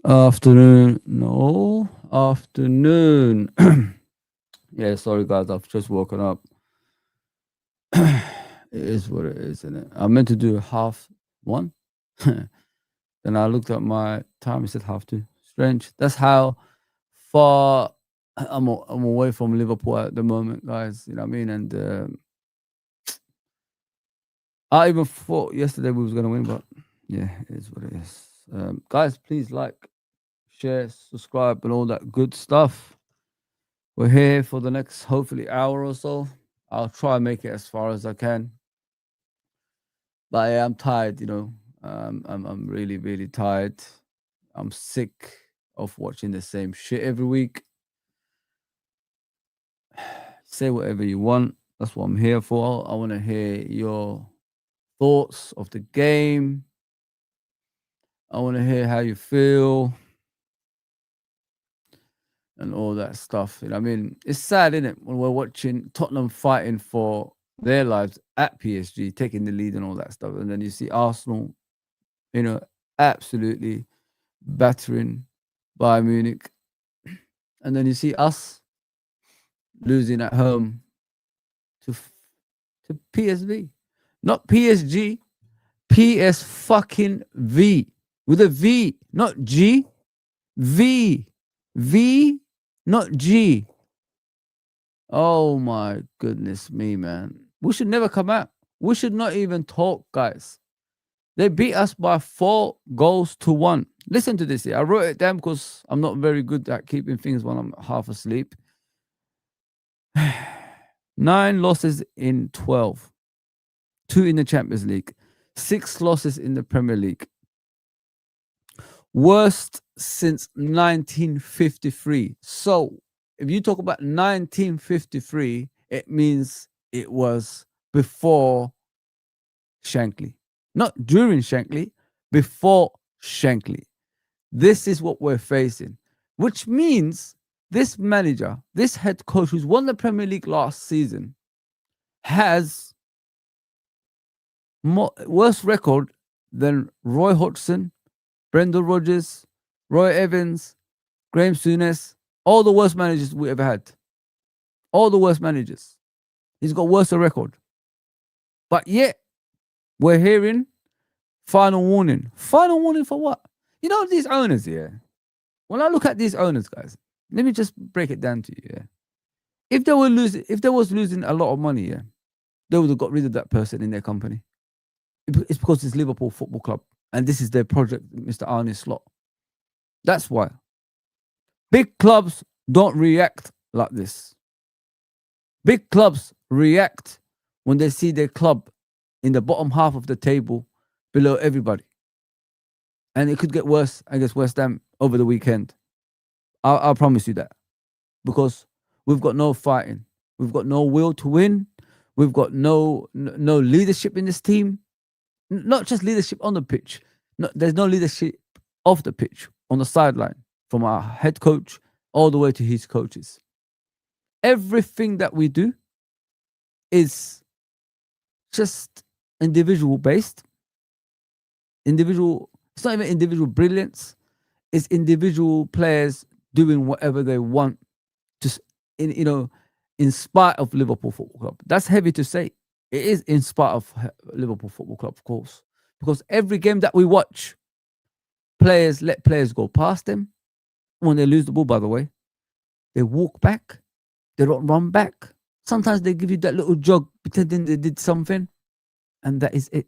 Afternoon. No. Afternoon. Yeah, sorry guys, I've just woken up. It is what it is, isn't it? I meant to do 1:30. Then I looked at my time, it said 2:30. Strange. That's how far I'm away from Liverpool at the moment, guys. You know what I mean? And I even thought yesterday we was gonna win, but yeah, it is what it is. Guys, please like, share, subscribe, and all that good stuff. We're here for the next hopefully hour or so. I'll try and make it as far as I can. But yeah, I'm tired, you know. I'm really, really tired. I'm sick of watching the same shit every week. Say whatever you want. That's what I'm here for. I want to hear your thoughts of the game. I want to hear how you feel and all that stuff. You know what I mean? It's sad, isn't it, when we're watching Tottenham fighting for their lives at PSG, taking the lead and all that stuff. And then you see Arsenal, you know, absolutely battering Bayern Munich. And then you see us losing at home to PSV. Not PSG, PS fucking V. With a V, not G. V. V, not G. Oh my goodness me, man. We should never come out. We should not even talk, guys. They beat us by 4 goals to 1. Listen to this here. I wrote it down because I'm not very good at keeping things when I'm half asleep. 9 losses in 12. 2 in the Champions League. 6 losses in the Premier League. Worst since 1953. So if you talk about 1953, it means it was before Shankly. Not during Shankly, before Shankly. This is what we're facing, which means this manager, this head coach who's won the Premier League last season, has worse record than Roy Hodgson, Brendan Rodgers, Roy Evans, Graham Souness, all the worst managers we ever had. All the worst managers. He's got worse record. But yet, we're hearing final warning. Final warning for what? You know, these owners here, when I look at these owners, guys, let me just break it down to you. Yeah? If they was losing a lot of money, yeah, they would have got rid of that person in their company. It's because it's Liverpool Football Club and this is their project, Mr. Arne Slot. That's why. Big clubs don't react like this. Big clubs react when they see their club in the bottom half of the table below everybody. And it could get worse against West Ham over the weekend. I'll promise you that. Because we've got no fighting. We've got no will to win. We've got no leadership in this team. Not just leadership on the pitch. No, there's no leadership off the pitch, on the sideline, from our head coach all the way to his coaches. Everything that we do is just individual based. Individual, it's not even individual brilliance. It's individual players doing whatever they want to, in spite of Liverpool Football Club. That's heavy to say. It is in spite of Liverpool Football Club, of course. Because every game that we watch, players let players go past them. When they lose the ball, by the way, they walk back. They don't run back. Sometimes they give you that little jog, pretending they did something. And that is it.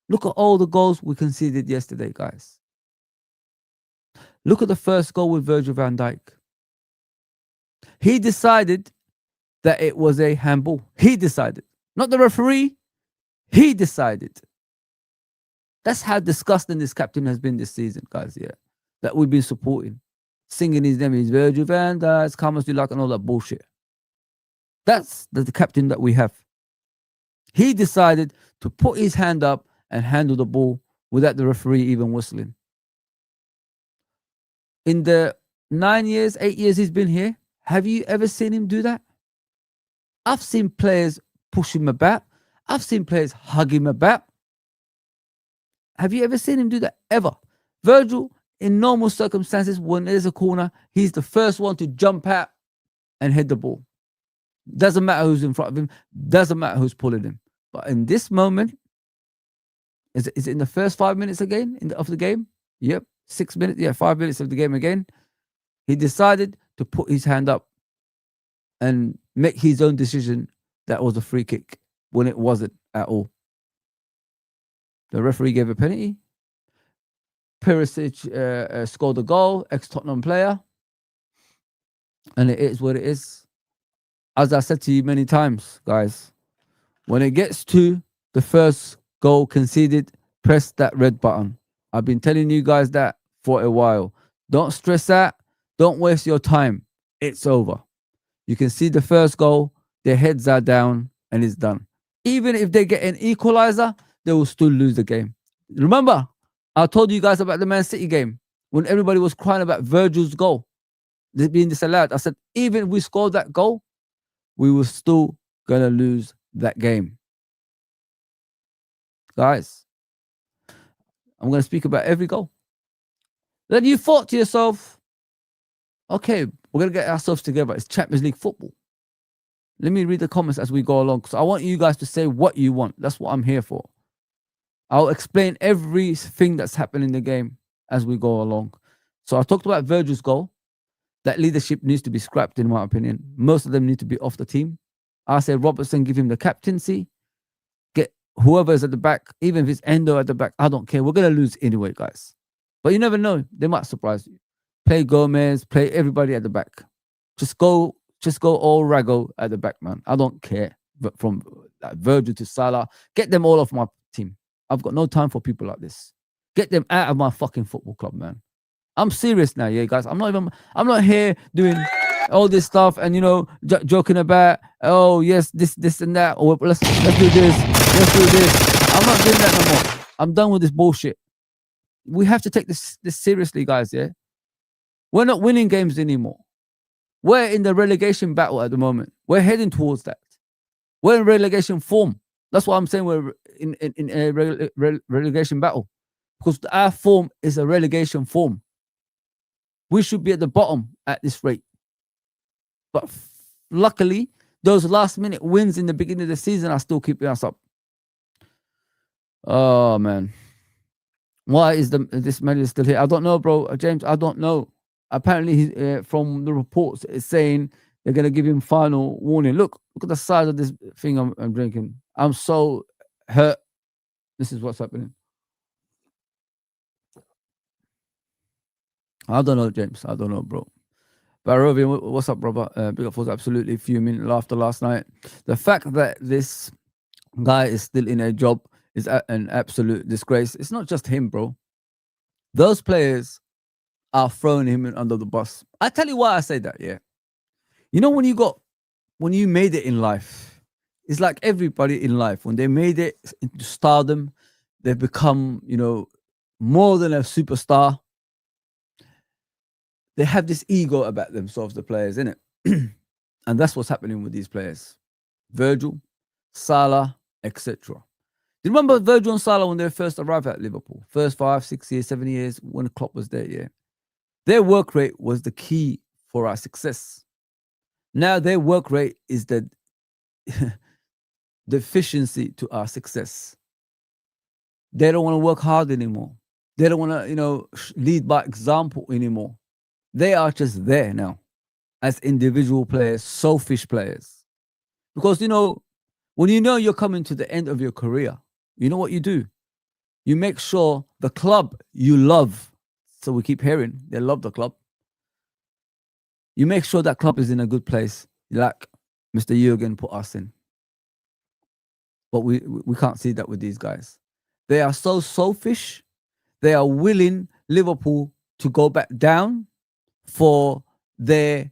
Look at all the goals we conceded yesterday, guys. Look at the first goal with Virgil van Dijk. He decided that it was a handball. He decided. Not the referee. He decided. That's how disgusting this captain has been this season, guys, yeah. That we've been supporting. Singing his name is Virgil van Dijk, come as you like, and all that bullshit. That's the captain that we have. He decided to put his hand up and handle the ball without the referee even whistling. In the 8 years he's been here, have you ever seen him do that? I've seen players push him about. I've seen players hug him about. Have you ever seen him do that? Ever. Virgil, in normal circumstances, when there's a corner, he's the first one to jump out and head the ball. Doesn't matter who's in front of him. Doesn't matter who's pulling him. But in this moment, is it in the first 5 minutes again of the game? Yep. 6 minutes. Yeah, 5 minutes of the game again. He decided to put his hand up and make his own decision that was a free kick when it wasn't at all. The referee gave a penalty. Perisic scored a goal, ex-Tottenham player. And it is what it is. As I said to you many times, guys, when it gets to the first goal conceded, press that red button. I've been telling you guys that for a while. Don't stress out. Don't waste your time. It's over. You can see the first goal, their heads are down, and it's done. Even if they get an equalizer, they will still lose the game. Remember, I told you guys about the Man City game when everybody was crying about Virgil's goal being disallowed. I said, even if we scored that goal, we were still going to lose that game. Guys, I'm going to speak about every goal. Then you thought to yourself, okay, we're going to get ourselves together. It's Champions League football. Let me read the comments as we go along, because I want you guys to say what you want. That's what I'm here for. I'll explain everything that's happened in the game as we go along. So I talked about Virgil's goal. That leadership needs to be scrapped, in my opinion. Most of them need to be off the team. I said Robertson, give him the captaincy. Get whoever is at the back, even if it's Endo at the back, I don't care. We're going to lose anyway, guys. But you never know. They might surprise you. Play Gomez, play everybody at the back. Just go all Rago at the back, man. I don't care. But from Virgil to Salah, get them all off my team. I've got no time for people like this. Get them out of my fucking football club, man. I'm serious now, yeah, guys. I'm not here doing all this stuff and joking about, oh yes, this and that, or let's do this, let's do this. I'm not doing that no more. I'm done with this bullshit. We have to take this seriously, guys. Yeah, we're not winning games anymore. We're in the relegation battle at the moment. We're heading towards that. We're in relegation form. That's what I'm saying. We're in a relegation battle because our form is a relegation form. We should be at the bottom at this rate. But luckily, those last minute wins in the beginning of the season are still keeping us up. Oh man, why is this man still here? I don't know, bro. James, I don't know. Apparently, from the reports, it's saying they're gonna give him final warning. Look at the size of this thing I'm drinking. I'm so hurt. This is what's happening. I don't know, James. I don't know, bro. Barovian, what's up, brother? Big up was absolutely fuming after last night. The fact that this guy is still in a job is an absolute disgrace. It's not just him, bro. Those players are throwing him under the bus. I tell you why I say that, yeah. When you made it in life, it's like everybody in life, when they made it into stardom, they've become, more than a superstar. They have this ego about themselves, the players, innit? And that's what's happening with these players. Virgil, Salah, etc. Do you remember Virgil and Salah when they first arrived at Liverpool? First 5, 6 years, 7 years, when Klopp was there, yeah. Their work rate was the key for our success. Now their work rate is the deficiency to our success. They don't want to work hard anymore. They don't want to, lead by example anymore. They are just there now as individual players, selfish players. Because, when you're coming to the end of your career, you know what you do? You make sure the club you love, so we keep hearing they love the club. You make sure that club is in a good place, like Mr. Jurgen put us in. But we can't see that with these guys. They are so selfish. They are willing Liverpool to go back down for their,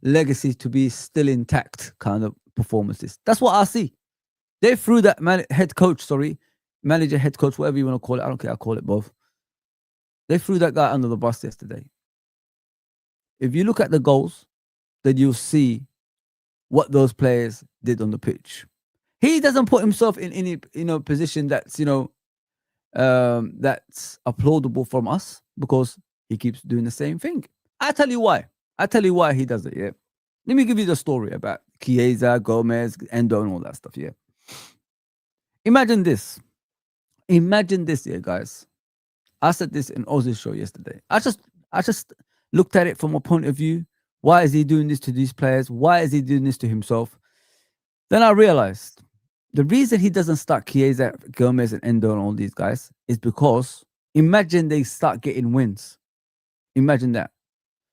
legacy to be still intact kind of performances. That's what I see. They threw that manager, head coach, whatever you want to call it. I don't care. I call it both. They threw that guy under the bus yesterday. If you look at the goals, then you'll see what those players did on the pitch. He doesn't put himself in any, position that's, that's applaudable from us because he keeps doing the same thing. I tell you why he does it, yeah. Let me give you the story about Chiesa, Gomez, Endo, and all that stuff, yeah. Imagine this, yeah, guys. I said this in Ozzy's show yesterday. I just looked at it from a point of view. Why is he doing this to these players? Why is he doing this to himself? Then I realized the reason he doesn't start Chiesa, Gomez, and Endo and all these guys is because imagine they start getting wins. Imagine that.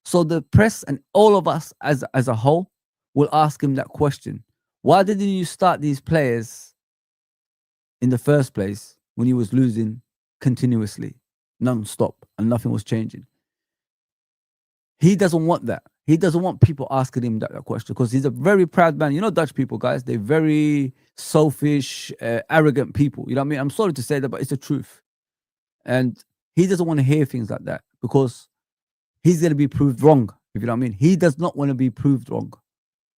So the press and all of us as a whole will ask him that question. Why didn't you start these players in the first place when he was losing continuously, non-stop, and nothing was changing? He doesn't want that. He doesn't want people asking him that question because he's a very proud man. Dutch people, guys, they're very selfish, arrogant people. You know what I mean? I'm sorry to say that, but it's the truth. And he doesn't want to hear things like that because he's going to be proved wrong. If you know what I mean? He does not want to be proved wrong.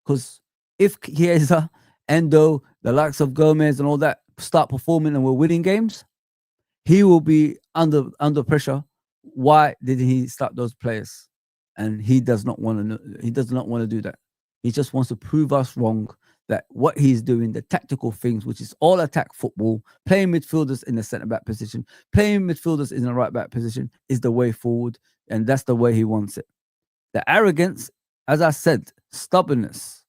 Because if Chiesa, Endo, the likes of Gomez and all that start performing and we're winning games, he will be under pressure. Why didn't he start those players? And he does not want to do that. He just wants to prove us wrong that what he's doing, the tactical things, which is all attack football, playing midfielders in the centre back position, playing midfielders in the right back position is the way forward. And that's the way he wants it. The arrogance, as I said, stubbornness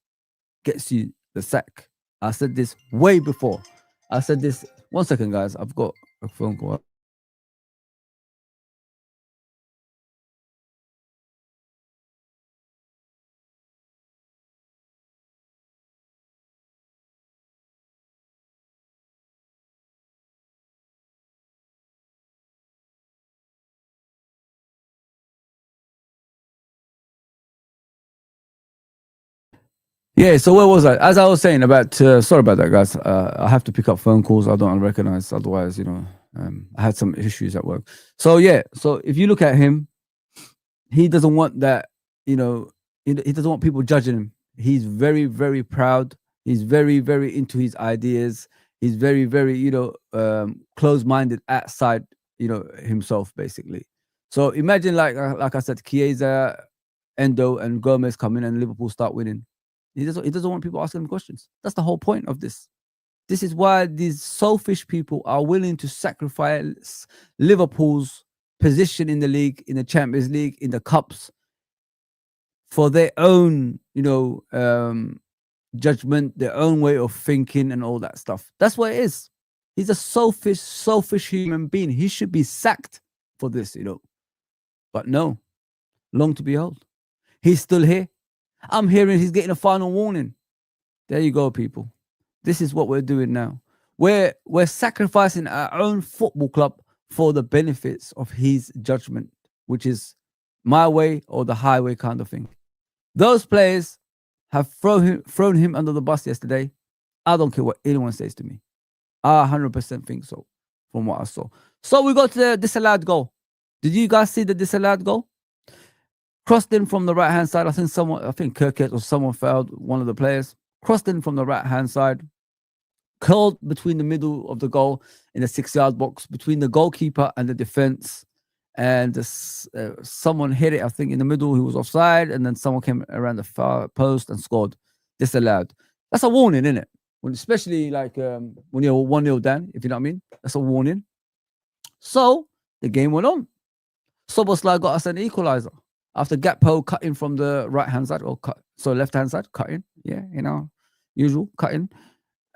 gets you the sack. I said this way before. I said this. 1 second, guys. I've got a phone call. Yeah, so where was I? As I was saying about, sorry about that, guys. I have to pick up phone calls I don't recognize. Otherwise, I had some issues at work. So yeah, so if you look at him, he doesn't want that, you know, he doesn't want people judging him. He's very, very proud. He's very, very into his ideas. He's very, very, close-minded outside, himself basically. So imagine like I said, Chiesa, Endo, and Gomez come in and Liverpool start winning. He doesn't want people asking him questions. That's the whole point of this. This is why these selfish people are willing to sacrifice Liverpool's position in the league, in the Champions League, in the cups, for their own, judgment, their own way of thinking, and all that stuff. That's what it is. He's a selfish human being. He should be sacked for this, But no, long to behold, he's still here. I'm hearing he's getting a final warning. There you go, people. This is what we're doing now. We're sacrificing our own football club for the benefits of his judgment, which is my way or the highway kind of thing. Those players have thrown him under the bus yesterday. I don't care what anyone says to me. I 100% think so, from what I saw. So we got to the disallowed goal. Did you guys see the disallowed goal? Crossed in from the right-hand side. I think Kirkett or someone fouled one of the players. Crossed in from the right-hand side. Curled between the middle of the goal in the 6-yard box, between the goalkeeper and the defense. And someone hit it, I think, in the middle. He was offside. And then someone came around the far post and scored. Disallowed. That's a warning, isn't it? Especially when you're 1-0 down, if you know what I mean. That's a warning. So the game went on. Soboslai got us an equalizer after Gakpo cutting from the right-hand side, left-hand side, cutting. Yeah, usual, cutting.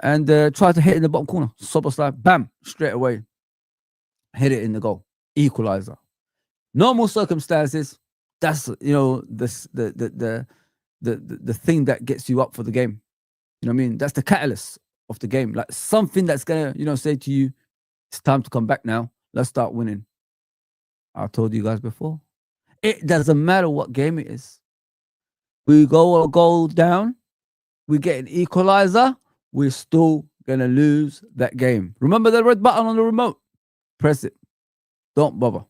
And tried to hit in the bottom corner. Soboslai, bam, straight away. Hit it in the goal. Equalizer. Normal circumstances, that's, the thing that gets you up for the game. You know what I mean? That's the catalyst of the game. Like something that's going to, say to you, it's time to come back now. Let's start winning. I told you guys before. It doesn't matter what game it is. We go a goal down. We get an equalizer. We're still going to lose that game. Remember the red button on the remote? Press it. Don't bother.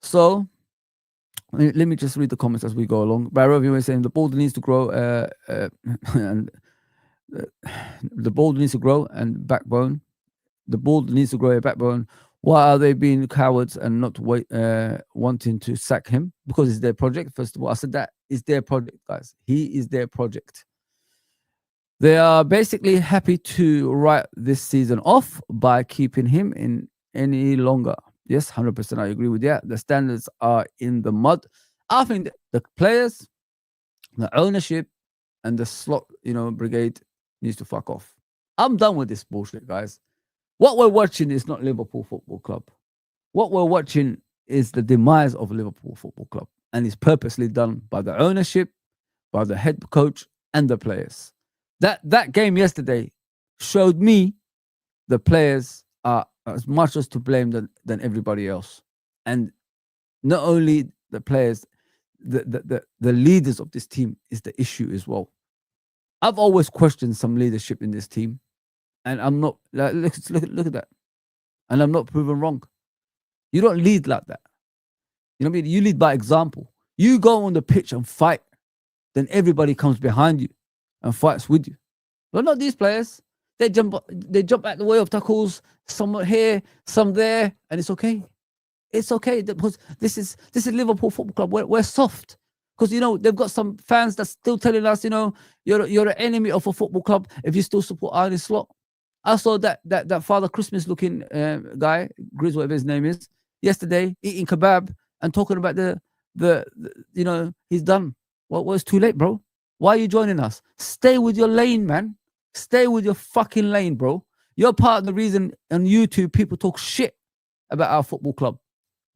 So, let me just read the comments as we go along. Barrow is saying the ball needs to grow and the ball needs to grow and backbone. The ball needs to grow a backbone. Why are they being cowards and not wanting to sack him? Because it's their project. First of all, I said that is their project, guys. He is their project. They are basically happy to write this season off by keeping him in any longer. Yes, 100%. I agree with that. The standards are in the mud. I think the players, the ownership, and the slot, brigade needs to fuck off. I'm done with this bullshit, guys. What we're watching is not Liverpool Football Club. What we're watching is the demise of Liverpool Football Club, and it's purposely done by the ownership, by the head coach, and the players. That game yesterday showed me the players are as much as to blame than everybody else. And not only the players, the leaders of this team is the issue as well. I've always questioned some leadership in this team, and I'm not look at that, and I'm not proven wrong. You don't lead like that. You know what I mean? You lead by example. You go on the pitch and fight, then everybody comes behind you and fights with you. But not these players. They jump out the way of tackles, some here, some there, and it's okay. It's okay because this is Liverpool Football Club. We're soft because they've got some fans that's still telling us you're an enemy of a football club if you still support Arne Slot. I saw that Father Christmas looking guy, Grizz, whatever his name is, yesterday eating kebab and talking about the he's done. Well, it's too late, bro. Why are you joining us? Stay with your lane, man. Stay with your fucking lane, bro. You're part of the reason on YouTube people talk shit about our football club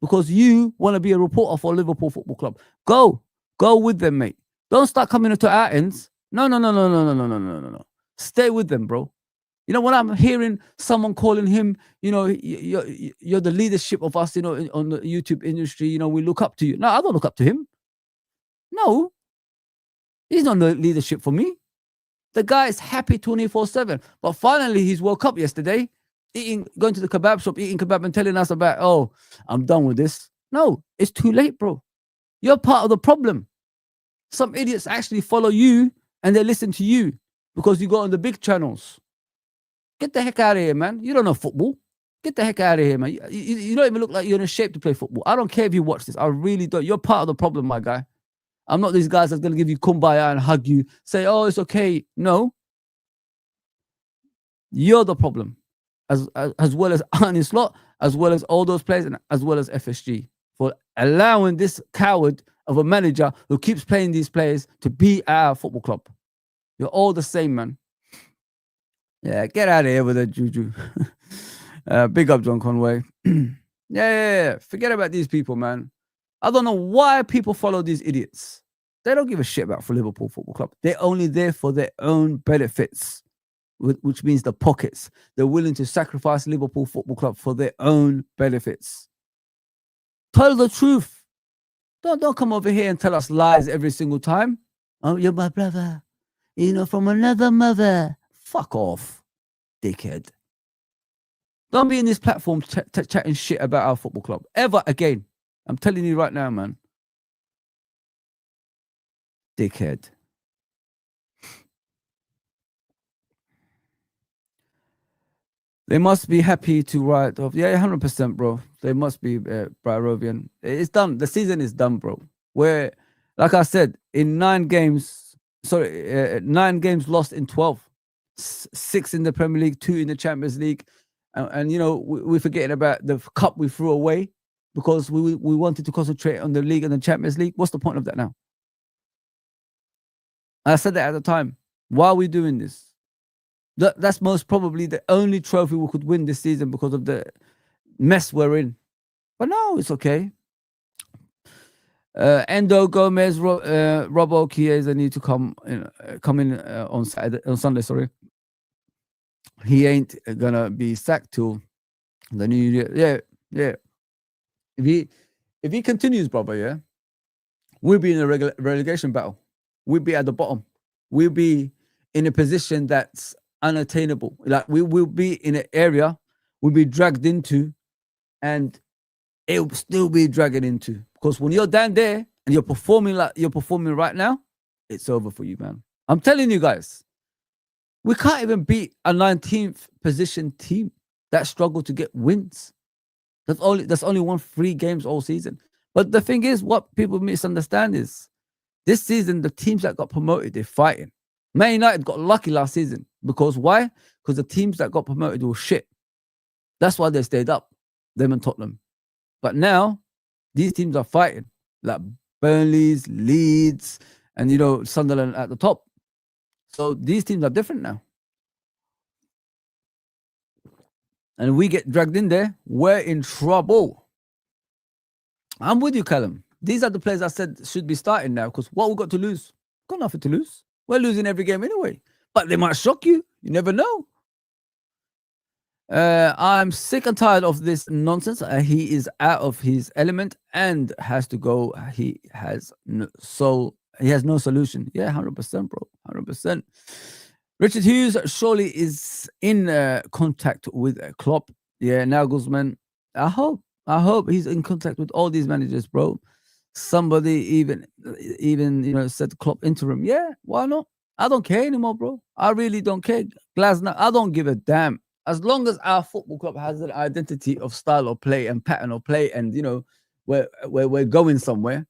because you want to be a reporter for Liverpool Football Club. Go with them, mate. Don't start coming into our ends. No. Stay with them, bro. When I'm hearing someone calling him, you're the leadership of us, on the YouTube industry, we look up to you. No, I don't look up to him. No. He's not no leadership for me. The guy is happy 24/7. But finally, he's woke up yesterday, going to the kebab shop, eating kebab and telling us about, oh, I'm done with this. No, it's too late, bro. You're part of the problem. Some idiots actually follow you and they listen to you because you go on the big channels. Get the heck out of here, man. You don't know football. Get the heck out of here, man. You don't even look like you're in shape to play football. I don't care if you watch this. I really don't. You're part of the problem, my guy. I'm not these guys that's going to give you kumbaya and hug you, say, oh, it's okay. No. You're the problem. As well as Arne Slot, as well as all those players, and as well as FSG, for allowing this coward of a manager who keeps playing these players to be our football club. You're all the same, man. Yeah, get out of here with that juju. Big up, John Conway. Yeah. Forget about these people, man. I don't know why people follow these idiots. They don't give a shit about for Liverpool Football Club. They're only there for their own benefits, which means the pockets. They're willing to sacrifice Liverpool Football Club for their own benefits. Tell the truth. Don't come over here and tell us lies every single time. Oh, you're my brother. You know, from another mother. Fuck off, dickhead. Don't be in this platform chatting shit about our football club ever again. I'm telling you right now, man. Dickhead. They must be happy to write off. Yeah, 100%, bro. They must be, Bryrovian. It's done. The season is done, bro. Where, like I said, in 9 games lost in 12. 6 in the Premier League, 2 in the Champions League. And you know, we're forgetting about the cup we threw away because we wanted to concentrate on the league and the Champions League. What's the point of that now? I said that at the time. Why are we doing this? That's most probably the only trophy we could win this season because of the mess we're in. But no, it's okay. Endo, Gomez, Robbo, Chiesa need to come in on Sunday. Sorry, he ain't gonna be sacked till the new year. Yeah. If he continues, brother, yeah, we'll be in a relegation battle. We'll be at the bottom. We'll be in a position that's unattainable. Like we will be in an area we'll be dragged into, and it will still be dragging into. Because when you're down there and you're performing like you're performing right now, it's over for you, man. I'm telling you guys, we can't even beat a 19th position team that struggle to get wins. That's only won 3 games all season. But the thing is, what people misunderstand is this season, the teams that got promoted, they're fighting. Man United got lucky last season. Because why? Because the teams that got promoted were shit. That's why they stayed up, them and Tottenham. But now, these teams are fighting. Like Burnley's, Leeds, and, you know, Sunderland at the top. So these teams are different now. And we get dragged in there, we're in trouble. I'm with you, Callum. These are the players I said should be starting now, because what we got to lose? Got nothing to lose. We're losing every game anyway. But they might shock you. You never know. I'm sick and tired of this nonsense. He is out of his element and has to go. He has no solution. Yeah, 100%, bro. 100%. Richard Hughes surely is in contact with Klopp. Yeah, Nagelsmann. I hope he's in contact with all these managers, bro. Somebody even you know said Klopp interim. Yeah, why not? I don't care anymore, bro. I really don't care. Glasner, I don't give a damn. As long as our football club has an identity of style of play and pattern of play, and you know we're going somewhere,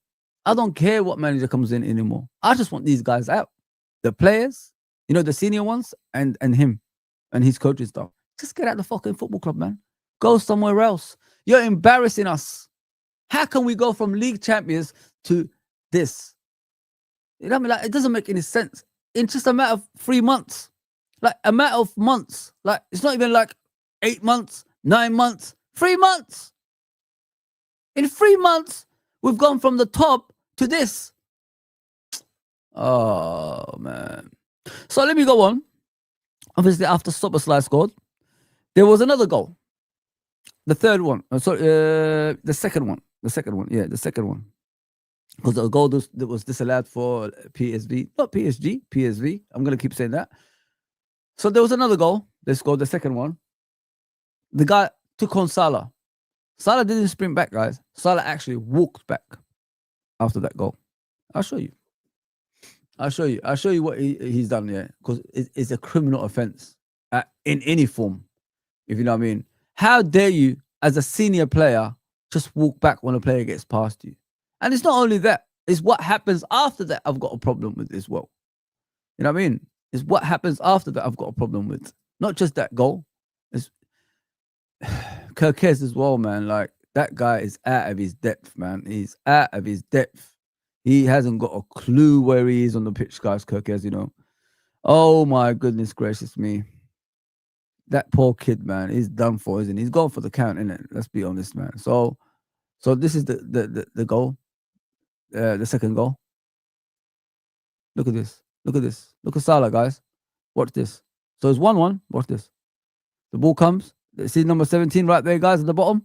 I don't care what manager comes in anymore. I just want these guys out, the players, you know, the senior ones, and him and his coaching staff. Just get out the fucking football club, man. Go somewhere else. You're embarrassing us. How can we go from league champions to this? You know what I mean? Like, it doesn't make any sense. In just a matter of 3 months. Like, a matter of months. Like, it's not even like 8 months, 9 months, 3 months. In 3 months, we've gone from the top to this. Oh, man. So let me go on. Obviously, after Szoboszlai scored, there was another goal. The third one. The second one. Yeah, the second one. because the goal that was disallowed for PSV, not PSG, PSV. I'm gonna keep saying that. So there was another goal. Let's go the second one. The guy took on Salah. Salah didn't sprint back, guys. Salah actually walked back after that goal. I'll show you. I'll show you what he's done there, because it's a criminal offense in any form, if you know what I mean. How dare you, as a senior player, just walk back when a player gets past you? And it's not only that, it's what happens after that I've got a problem with as well. You know what I mean? It's what happens after that I've got a problem with. Not just that goal. It's Kirkes as well, man. Like, that guy is out of his depth, man. He's out of his depth. He hasn't got a clue where he is on the pitch, guys, Kirkes, you know. Oh, my goodness gracious me. That poor kid, man, he's done for, isn't he? He's gone for the count, innit? Let's be honest, man. So this is the goal, the second goal. Look at this. Look at this. Look at Salah, guys. Watch this. So it's 1-1. Watch this. The ball comes. See number 17 right there, guys, at the bottom?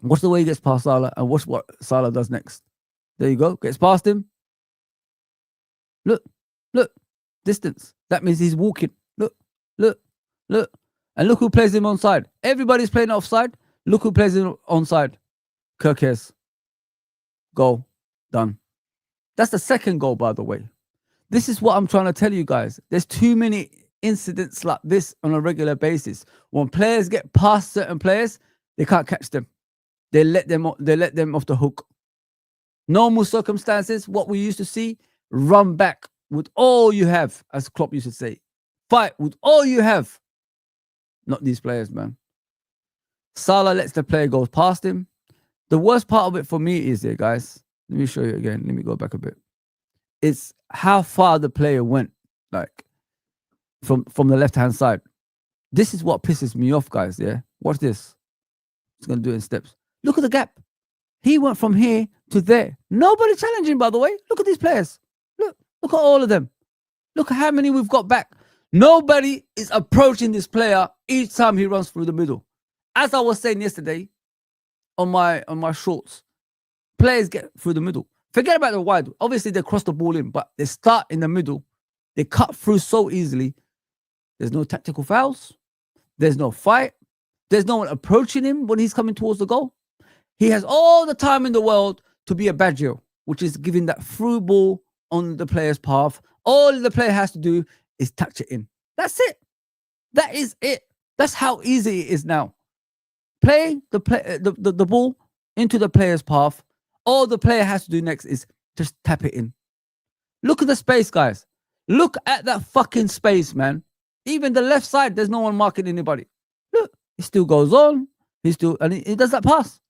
Watch the way he gets past Salah, and watch what Salah does next. There you go. Gets past him. Look. Look. Distance. That means he's walking. Look. Look. Look. And look who plays him onside. Everybody's playing offside. Look who plays him onside. Kirkes. Goal. Done. That's the second goal, by the way. This is what I'm trying to tell you guys. There's too many incidents like this on a regular basis. When players get past certain players, they can't catch them. They let them off the hook. Normal circumstances, what we used to see, run back with all you have, as Klopp used to say. Fight with all you have. Not these players, man. Salah lets the player go past him. The worst part of it for me is here, guys. Let me show you again. Let me go back a bit. It's how far the player went, like, from the left-hand side. This is what pisses me off, guys, yeah? Watch this. It's going to do it in steps. Look at the gap. He went from here to there. Nobody challenging, by the way. Look at these players. Look at all of them. Look at how many we've got back. Nobody is approaching this player each time he runs through the middle. As I was saying yesterday on my shorts, players get through the middle. Forget about the wide. Obviously, they cross the ball in, but they start in the middle. They cut through so easily. There's no tactical fouls. There's no fight. There's no one approaching him when he's coming towards the goal. He has all the time in the world to be a Baggio, which is giving that through ball on the player's path. All the player has to do is touch it in. That's it. That is it. That's how easy it is now. Play the ball into the player's path. All the player has to do next is just tap it in. Look at the space, guys. Look at that fucking space, man. Even the left side, there's no one marking anybody. Look, he still goes on. And he does that pass.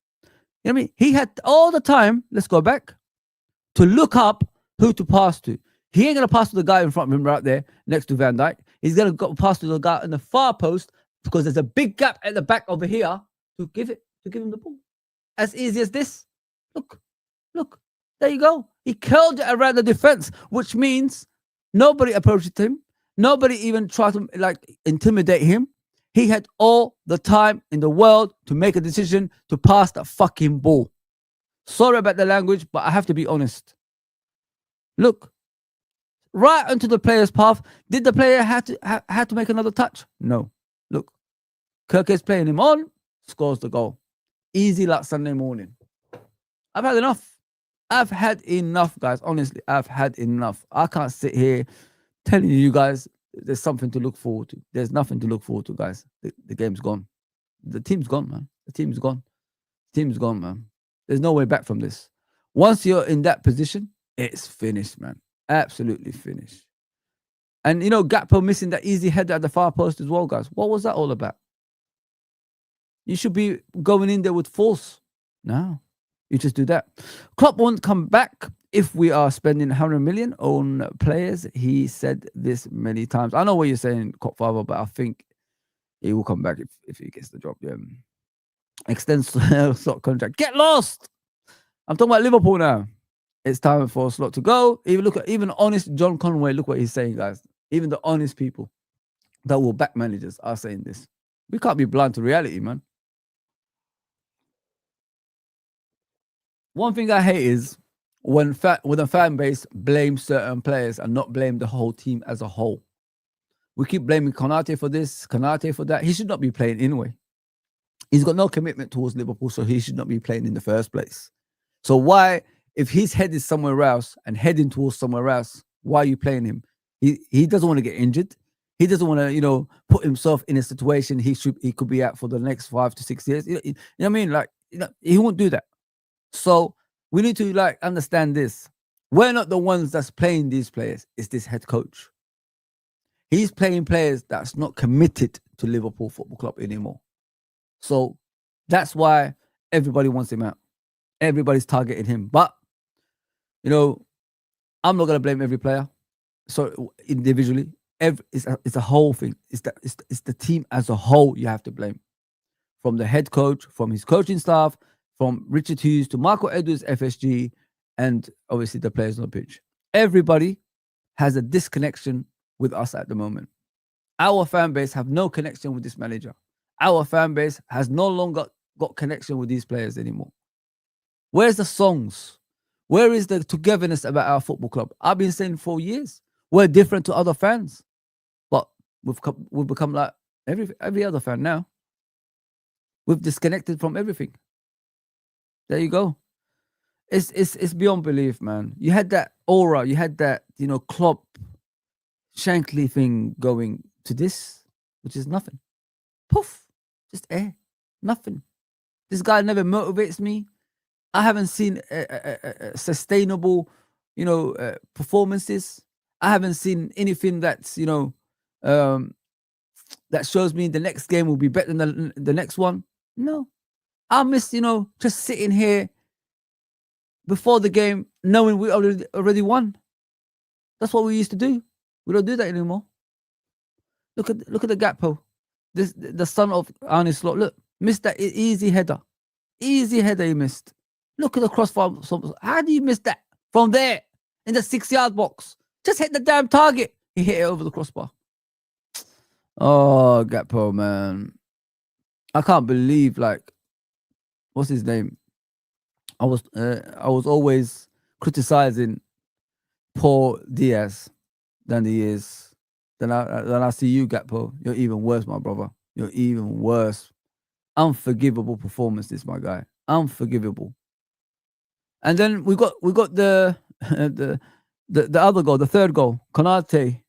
You know what I mean? He had all the time, let's go back, to look up who to pass to. He ain't going to pass to the guy in front of him right there next to Van Dijk. He's going to go pass to the guy in the far post because there's a big gap at the back over here to give him the ball. As easy as this. Look. There you go. He curled it around the defense, which means nobody approached him. Nobody even tried to intimidate him. He had all the time in the world to make a decision to pass that fucking ball. Sorry about the language, but I have to be honest. Look, right onto the player's path. Did the player have to make another touch? No. Look, Kirkes playing him on, scores the goal. Easy like Sunday morning. I've had enough, guys. Honestly, I've had enough. I can't sit here telling you guys there's something to look forward to. There's nothing to look forward to, guys. The game's gone. The team's gone, man. The team's gone, man. There's no way back from this. Once you're in that position, it's finished, man. Absolutely finished. And, Gakpo missing that easy header at the far post as well, guys. What was that all about? You should be going in there with force. No. You just do that. Klopp won't come back if we are spending 100 million on players. He said this many times. I know what you're saying, Klopp father, but I think he will come back if he gets the job. Yeah. Extend slot contract. Get lost. I'm talking about Liverpool now. It's time for a slot to go. Even honest John Conway. Look what he's saying, guys. Even the honest people that will back managers are saying this. We can't be blind to reality, man. One thing I hate is when a fan base blame certain players and not blame the whole team as a whole. We keep blaming Konate for this, Konate for that. He should not be playing anyway. He's got no commitment towards Liverpool, so he should not be playing in the first place. So why, if his head is somewhere else and heading towards somewhere else, why are you playing him? He doesn't want to get injured. He doesn't want to, put himself in a situation he could be at for the next 5 to 6 years. You know what I mean? Like, he won't do that. So we need to understand this. We're not the ones that's playing these players. It's this head coach. He's playing players that's not committed to Liverpool Football Club anymore. So that's why everybody wants him out. Everybody's targeting him. But, I'm not going to blame every player. So individually, it's a whole thing. It's the team as a whole you have to blame. From the head coach, from his coaching staff, from Richard Hughes to Michael Edwards, FSG, and obviously the players on the pitch. Everybody has a disconnection with us at the moment. Our fan base have no connection with this manager. Our fan base has no longer got connection with these players anymore. Where's the songs? Where is the togetherness about our football club? I've been saying for years, we're different to other fans, but we've become like every other fan now. We've disconnected from everything. There you go. It's beyond belief, man. You had that aura, you had that Klopp, Shankly thing going to this, which is nothing. Poof, just air, nothing. This guy never motivates me. I haven't seen sustainable, performances. I haven't seen anything that's that shows me the next game will be better than the next one. No, I miss just sitting here before the game knowing we already won. That's what we used to do. We don't do that anymore. Look at the Gakpo, the son of Arne Slot. Look, missed that easy header. Easy header he missed. Look at the crossbar. How do you miss that from there in the 6-yard box? Just hit the damn target. He hit it over the crossbar. Oh, Gakpo, man. I can't believe, what's his name? I was always criticizing Paul Diaz than he is. Then I see you, Gakpo. You're even worse, my brother. You're even worse. Unforgivable performance, this, my guy. Unforgivable. And then we got the other goal, the third goal, Konate.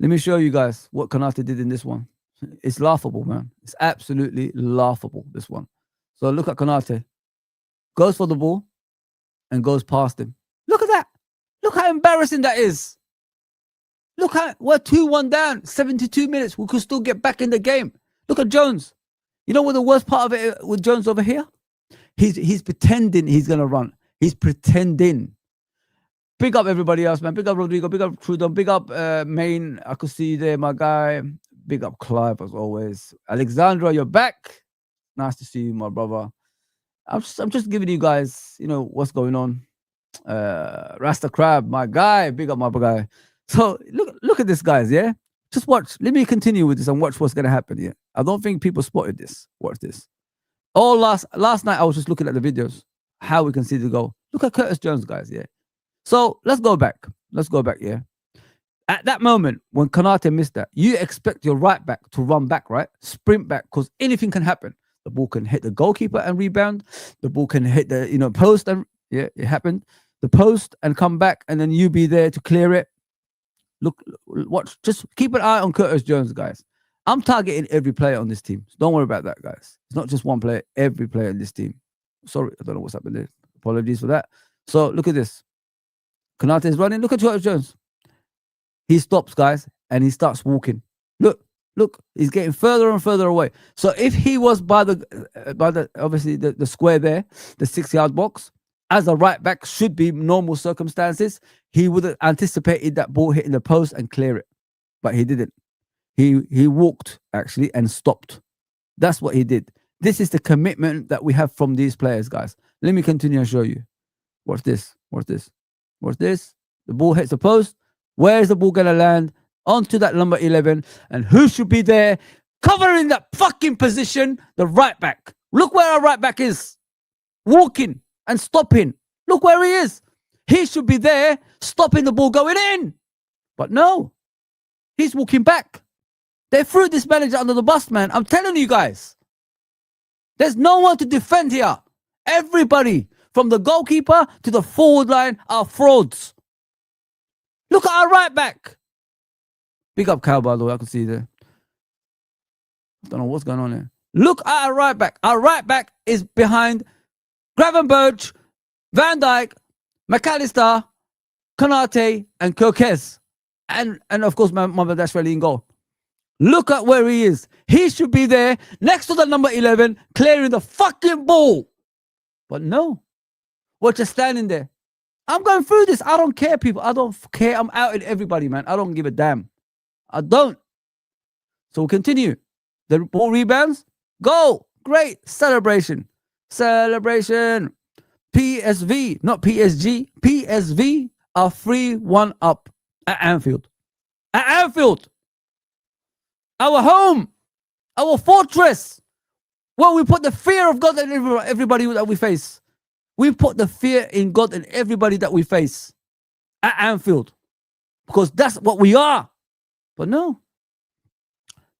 Let me show you guys what Konate did in this one. It's laughable, man. It's absolutely laughable, this one. So look at Konate. Goes for the ball and goes past him. Look at that. Look how embarrassing that is. Look how we're 2-1 down, 72 minutes. We could still get back in the game. Look at Jones. You know what the worst part of it with Jones over here? He's pretending he's going to run. He's pretending. Big up everybody else, man. Big up Rodrigo. Big up Trudon. Big up Main. I could see you there, my guy. Big up Clive, as always. Alexandra, you're back. Nice to see you, my brother. I'm just giving you guys, what's going on. Rasta Crab, my guy. Big up, my guy. So look at this, guys, yeah? Just watch. Let me continue with this and watch what's going to happen here. I don't think people spotted this. Watch this. All last night, I was just looking at the videos, how we can see the goal. Look at Curtis Jones, guys, yeah? So let's go back. Yeah? At that moment, when Konate missed that, you expect your right back to run back, right? Sprint back, because anything can happen. The ball can hit the goalkeeper and rebound. The ball can hit the post, and yeah, it happened. The post and come back, and then you be there to clear it. Look, watch. Just keep an eye on Curtis Jones, guys. I'm targeting every player on this team. So don't worry about that, guys. It's not just one player. Every player in this team. Sorry, I don't know what's happened there. Apologies for that. So look at this. Konate is running. Look at Curtis Jones. He stops, guys, and he starts walking. Look, he's getting further and further away. So if he was by the obviously the square there, the 6-yard box, as a right back should be normal circumstances, he would have anticipated that ball hitting the post and clear it, but he didn't. He walked actually and stopped. That's what he did. This is the commitment that we have from these players, guys. Let me continue and show you. Watch this. The ball hits the post. Where is the ball gonna land? Onto that number 11, and who should be there covering that fucking position? The right back. Look where our right back is, walking and stopping. Look where he is. He should be there stopping the ball going in. But no, he's walking back. They threw this manager under the bus, man. I'm telling you guys. There's no one to defend here. Everybody, from the goalkeeper to the forward line, are frauds. Look at our right back. Big up Cal, by the way. I can see there. I don't know what's going on there. Look at our right back. Our right back is behind Gravenberch, Van Dijk, McAllister, Konate, and Kirkes. And of course, Mohamed Ashwali in goal. Look at where he is. He should be there next to the number 11, clearing the fucking ball. But no, we're just standing there. I'm going through this. I don't care, people. I don't care. I'm out at everybody, man. I don't give a damn. I don't. So we'll continue. The ball rebounds. Goal. Great. Celebration. Celebration. PSV, not PSG. PSV are 3-1 up at Anfield. At Anfield. Our home. Our fortress. Well, we put the fear of God in everybody that we face. We put the fear in God in everybody that we face at Anfield. Because that's what we are. But no.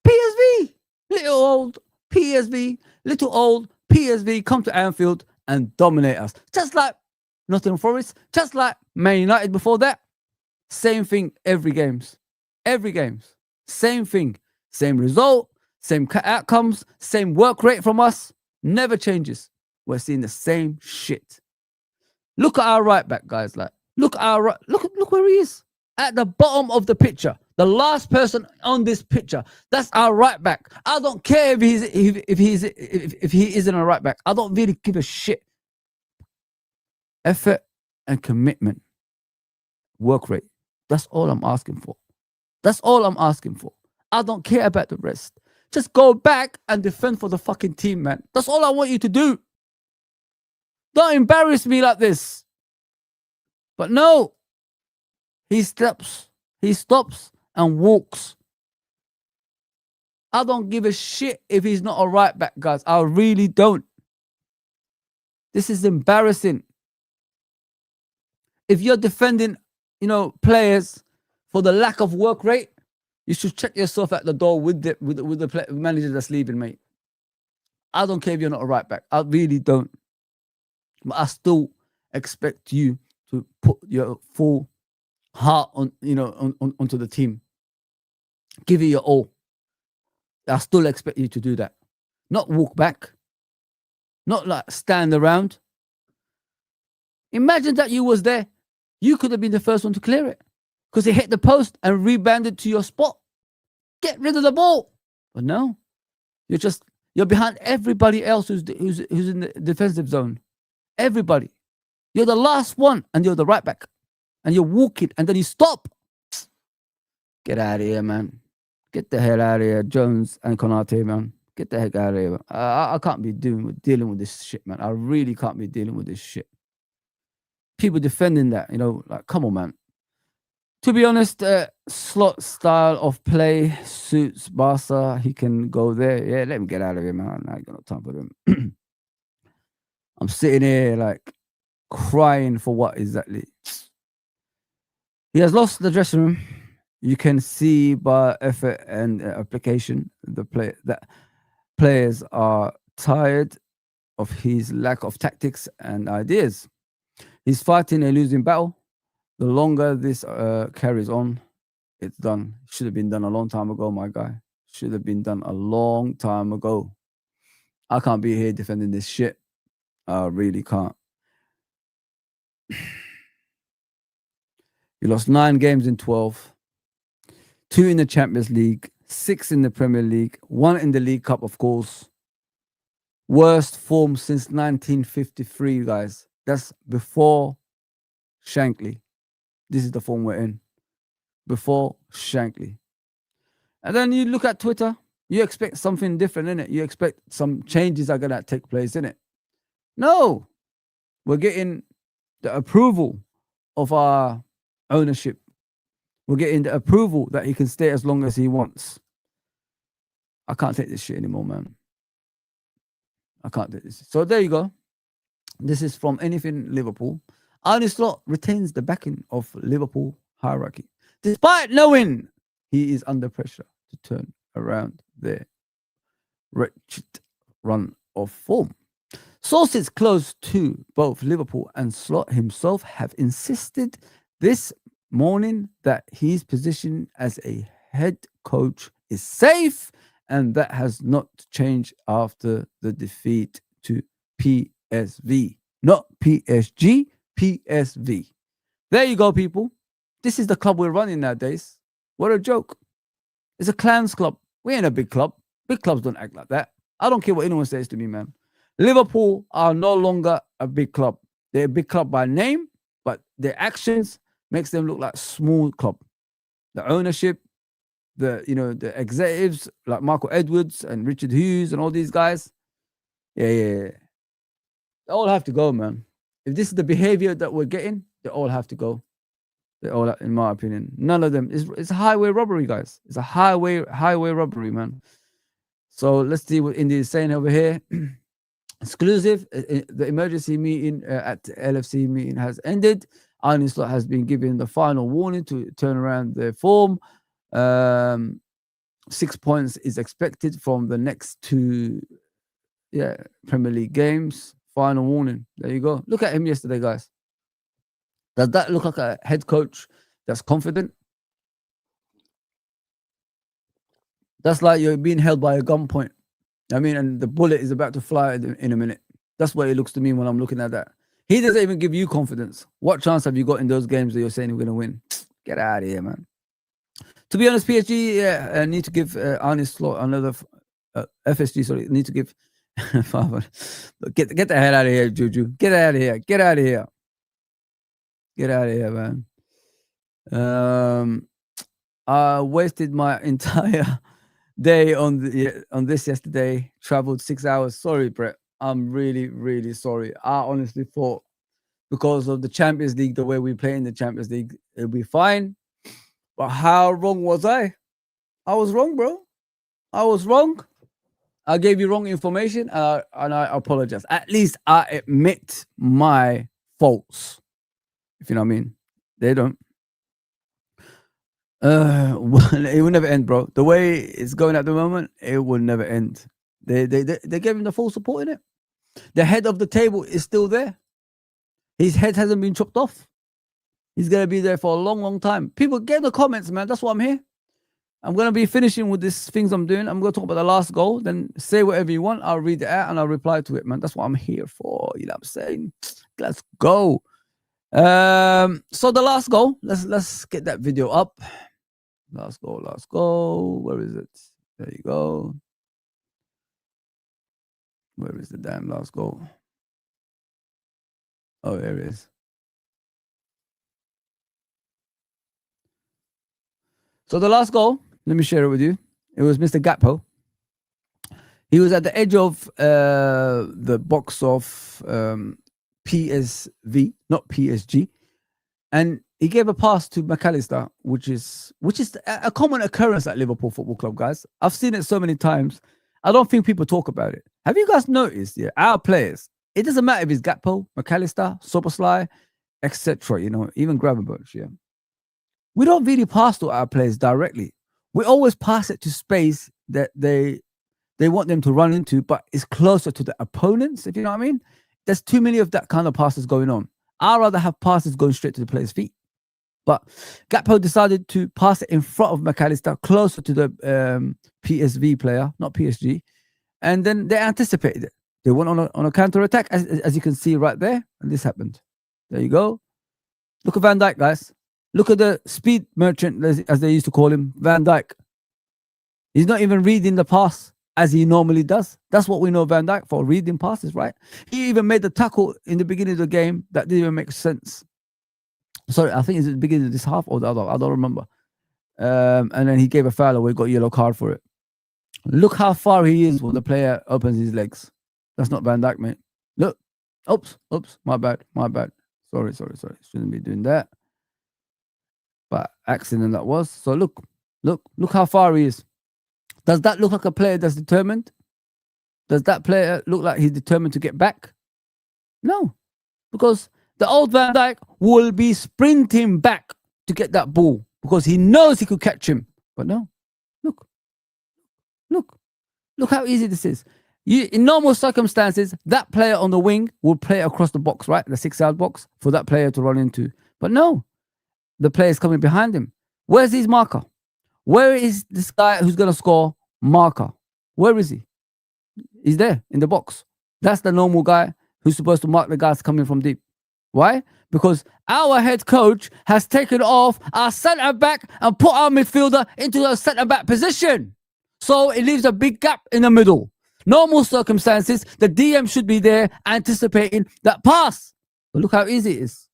PSV, little old PSV, little old PSV come to Anfield and dominate us. Just like Nottingham Forest, just like Man United before that. Same thing every games. Every games. Same thing. Same result, same outcomes, same work rate from us. Never changes. We're seeing the same shit. Look at our right back, guys. Like, look where he is. At the bottom of the picture. The last person on this picture. That's our right back. I don't care if he isn't a right back. I don't really give a shit. Effort and commitment. Work rate. That's all I'm asking for. That's all I'm asking for. I don't care about the rest. Just go back and defend for the fucking team, man. That's all I want you to do. Don't embarrass me like this. But no. He stops and walks. I don't give a shit if he's not a right back, guys. I really don't. This is embarrassing. If you're defending, players for the lack of work rate, you should check yourself at the door with the manager that's leaving, mate. I don't care if you're not a right back. I really don't. But I still expect you to put your full heart on, onto the team. Give it your all. I still expect you to do that. Not walk back. Not like stand around. Imagine that you was there. You could have been the first one to clear it. Because it hit the post and rebounded to your spot. Get rid of the ball. But no. You're behind everybody else who's in the defensive zone. Everybody. You're the last one and you're the right back. And you're walking and then you stop. Get out of here, man. Get the hell out of here, Jones and Konate, man. Get the heck out of here. I can't be dealing with this shit, man. I really can't be dealing with this shit. People defending that, like, come on, man. To be honest, Slot style of play suits Barca. He can go there. Yeah, let him get out of here, man. I ain't got no time for him. I'm sitting here, like, crying for what exactly? He has lost the dressing room. You can see by effort and application that players are tired of his lack of tactics and ideas. He's fighting a losing battle. The longer this carries on, it's done. Should have been done a long time ago, my guy. Should have been done a long time ago. I can't be here defending this shit. I really can't. He lost 9 games in 12. 2 in the Champions League. 6 in the Premier League. 1 in the League Cup, of course. Worst form since 1953, guys. That's before Shankly. This is the form we're in. Before Shankly. And then you look at Twitter. You expect something different, innit? You expect some changes are going to take place, innit? No. We're getting the approval of our ownership. We're getting the approval that he can stay as long as he wants. I can't take this shit anymore, man. I can't take this. So there you go. This is from Anything Liverpool. Arne Slot retains the backing of Liverpool hierarchy, despite knowing he is under pressure to turn around their wretched run of form. Sources close to both Liverpool and Slot himself have insisted this morning that his position as a head coach is safe, and that has not changed after the defeat to PSV. Not PSG, PSV. There you go, people. This is the club we're running nowadays. What a joke. It's a clans club. We ain't a big club. Big clubs don't act like that. I don't care what anyone says to me, man. Liverpool are no longer a big club. They're a big club by name, but their actions makes them look like a small club. The ownership, the executives like Michael Edwards and Richard Hughes and all these guys, yeah. They all have to go, man. If this is the behavior that we're getting, they all have to go. They all, in my opinion, none of them. It's a highway robbery, guys. It's a highway robbery, man. So let's see what India is saying over here. Exclusive, the emergency meeting at the LFC meeting has ended. Arne Slot has been given the final warning to turn around their form. 6 points is expected from the next two Premier League games. Final warning. There you go. Look at him yesterday, guys. Does that look like a head coach that's confident? That's like you're being held by a gunpoint. I mean, and the bullet is about to fly in a minute. That's what it looks to me when I'm looking at that. He doesn't even give you confidence. What chance have you got in those games that you're saying we're going to win? Get out of here, man. To be honest, PSG need to give Arne Slot another FSG. Sorry, need to give. Get the hell out of here, Juju. Get out of here. Get out of here. Get out of here, man. I wasted my entire day on this yesterday. Traveled 6 hours. Sorry, Brett. I'm really, really sorry. I honestly thought because of the Champions League, the way we play in the Champions League, it'll be fine. But how wrong was I? I was wrong, bro. I was wrong. I gave you wrong information, and I apologize. At least I admit my faults. If you know what I mean. They don't. It will never end, bro. The way it's going at the moment, it will never end. They gave him the full support in it. The head of the table is still there. His head hasn't been chopped off. He's gonna be there for a long, long time. People, get in the comments, man. That's why I'm here. I'm gonna be finishing with these things I'm doing. I'm gonna talk about the last goal. Then say whatever you want. I'll read it out and I'll reply to it, man. That's what I'm here for. You know what I'm saying? Let's go. So the last goal. Let's get that video up. Last goal. Where is it? There you go. Where is the damn last goal? Oh, there it is. So the last goal, let me share it with you. It was Mr. Gakpo. He was at the edge of the box of PSV, not PSG, and he gave a pass to McAllister, which is a common occurrence at Liverpool Football Club, guys. I've seen it so many times. I don't think people talk about it. Have you guys noticed? Yeah, our players. It doesn't matter if it's Gakpo, McAllister, Soboslai, etc. You know, even Gravenberch. Yeah, we don't really pass to our players directly. We always pass it to space that they want them to run into, but it's closer to the opponents. If you know what I mean. There's too many of that kind of passes going on. I'd rather have passes going straight to the player's feet. But Gakpo decided to pass it in front of McAllister, closer to the PSV player, not PSG. And then they anticipated it. They went on a counter-attack, as you can see right there. And this happened. There you go. Look at Van Dijk, guys. Look at the speed merchant, as they used to call him, Van Dijk. He's not even reading the pass as he normally does. That's what we know Van Dijk for, reading passes, right? He even made the tackle in the beginning of the game that didn't even make sense. Sorry, I think it's at the beginning of this half or the other. I don't remember. And then he gave a foul away, got a yellow card for it. Look how far he is when the player opens his legs. That's not Van Dijk, mate. Look. Oops. My bad. Sorry. Shouldn't be doing that. But accident that was. So look how far he is. Does that look like a player that's determined? Does that player look like he's determined to get back? No. Because the old Van Dijk will be sprinting back to get that ball because he knows he could catch him. But no, look, look, look how easy this is. In normal circumstances, that player on the wing will play across the box, right? The 6-yard box for that player to run into. But no, the player is coming behind him. Where's his marker? Where is this guy who's going to score marker? Where is he? He's there in the box. That's the normal guy who's supposed to mark the guys coming from deep. Why? Because our head coach has taken off our centre back and put our midfielder into a centre back position. So it leaves a big gap in the middle. Normal circumstances, the DM should be there anticipating that pass. But look how easy it is.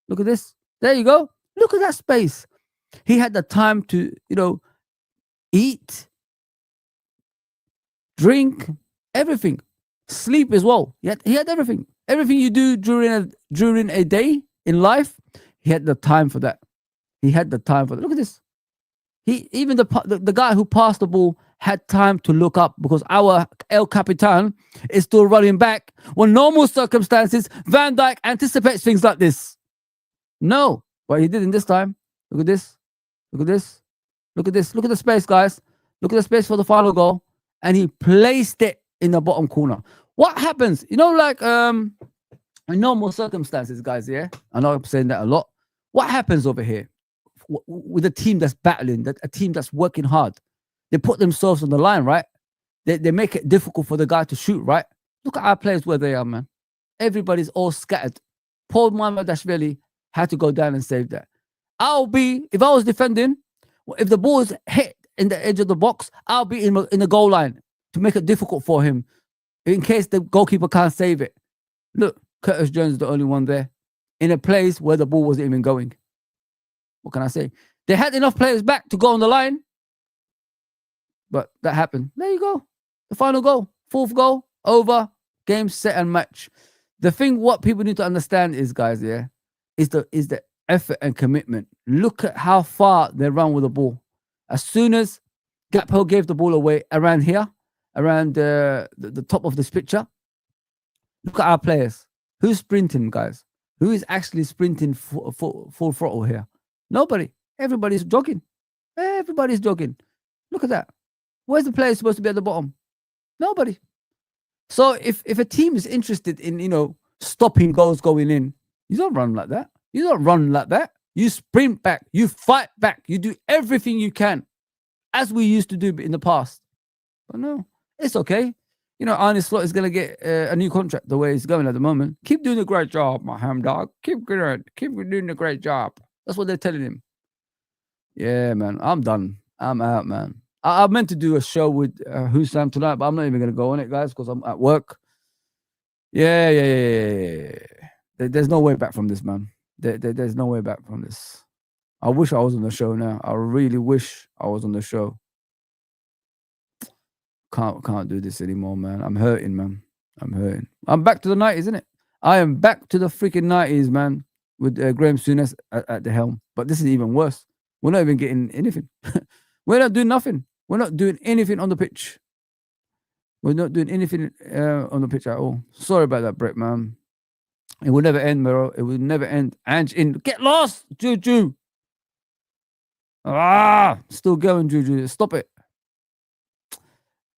Look at this. There you go. Look at that space. He had the time to, eat, drink, everything. Sleep as well. He had everything. Everything you do during a day in life, he had the time for that. He had the time for that. Look at this. Even the guy who passed the ball had time to look up because our El Capitan is still running back. When normal circumstances, Van Dijk anticipates things like this. No, but he didn't this time. Look at this. Look at this. Look at this. Look at the space, guys. Look at the space for the final goal. And he placed it in the bottom corner. What happens? In normal circumstances, guys, yeah? I know I'm saying that a lot. What happens over here with a team that's battling, a team that's working hard? They put themselves on the line, right? They make it difficult for the guy to shoot, right? Look at our players where they are, man. Everybody's all scattered. Paul Mamardashvili had to go down and save that. If I was defending, if the ball is hit in the edge of the box, I'll be in the goal line to make it difficult for him in case the goalkeeper can't save it. Look, Curtis Jones is the only one there in a place where the ball wasn't even going. What can I say? They had enough players back to go on the line, but that happened. There you go. The final goal, 4th goal, over, game, set, and match. The thing what people need to understand is, guys, is the effort and commitment. Look at how far they run with the ball. As soon as Gakpo gave the ball away around here, around the top of this picture, look at our players. Who's sprinting, guys? Who is actually sprinting full throttle here? Nobody. Everybody's jogging. Everybody's jogging. Look at that. Where's the player supposed to be at the bottom? Nobody. So if a team is interested in, stopping goals going in, you don't run like that. You don't run like that. You sprint back. You fight back. You do everything you can, as we used to do in the past. But no, it's okay. Arne Slot is going to get a new contract the way it's going at the moment. Keep doing a great job, my ham dog. Keep doing a great job. That's what they're telling him. Yeah, man. I'm done. I'm out, man. I meant to do a show with Hussam tonight, but I'm not even going to go on it, guys, because I'm at work. Yeah. There's no way back from this, man. There's no way back from this. I wish I was on the show now. I really wish I was on the show. Can't do this anymore, man. I'm hurting, man. I'm hurting. I'm back to the 90s, isn't it? I am back to the freaking 90s, man, with Graham Souness at the helm. But this is even worse. We're not even getting anything. We're not doing nothing. We're not doing anything on the pitch. We're not doing anything on the pitch at all. Sorry about that, Brett, man. It will never end, Miro. It will never end. Ange in. Get lost, Juju. Still going, Juju. Stop it.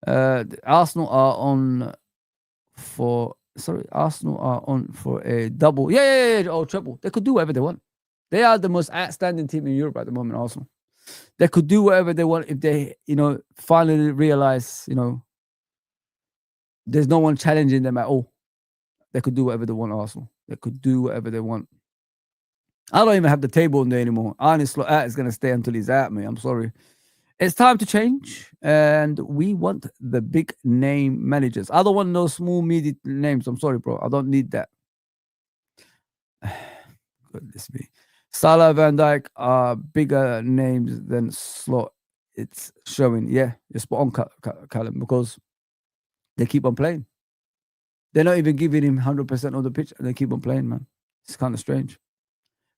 Arsenal are on for a double. Yeah. Oh, treble. They could do whatever they want. They are the most outstanding team in Europe at the moment, Arsenal. They could do whatever they want if they, finally realize, there's no one challenging them at all. They could do whatever they want, Arsenal. They could do whatever they want. I don't even have the table in there anymore. Arne Slot is going to stay until he's out, me. I'm sorry. It's time to change, and we want the big name managers. I don't want no small media names. I'm sorry, bro. I don't need that. Goodness me. Salah, Van Dijk are bigger names than Slot. It's showing. Yeah, you're spot on, Callum, because they keep on playing. They're not even giving him 100% on the pitch, and they keep on playing, man. It's kind of strange.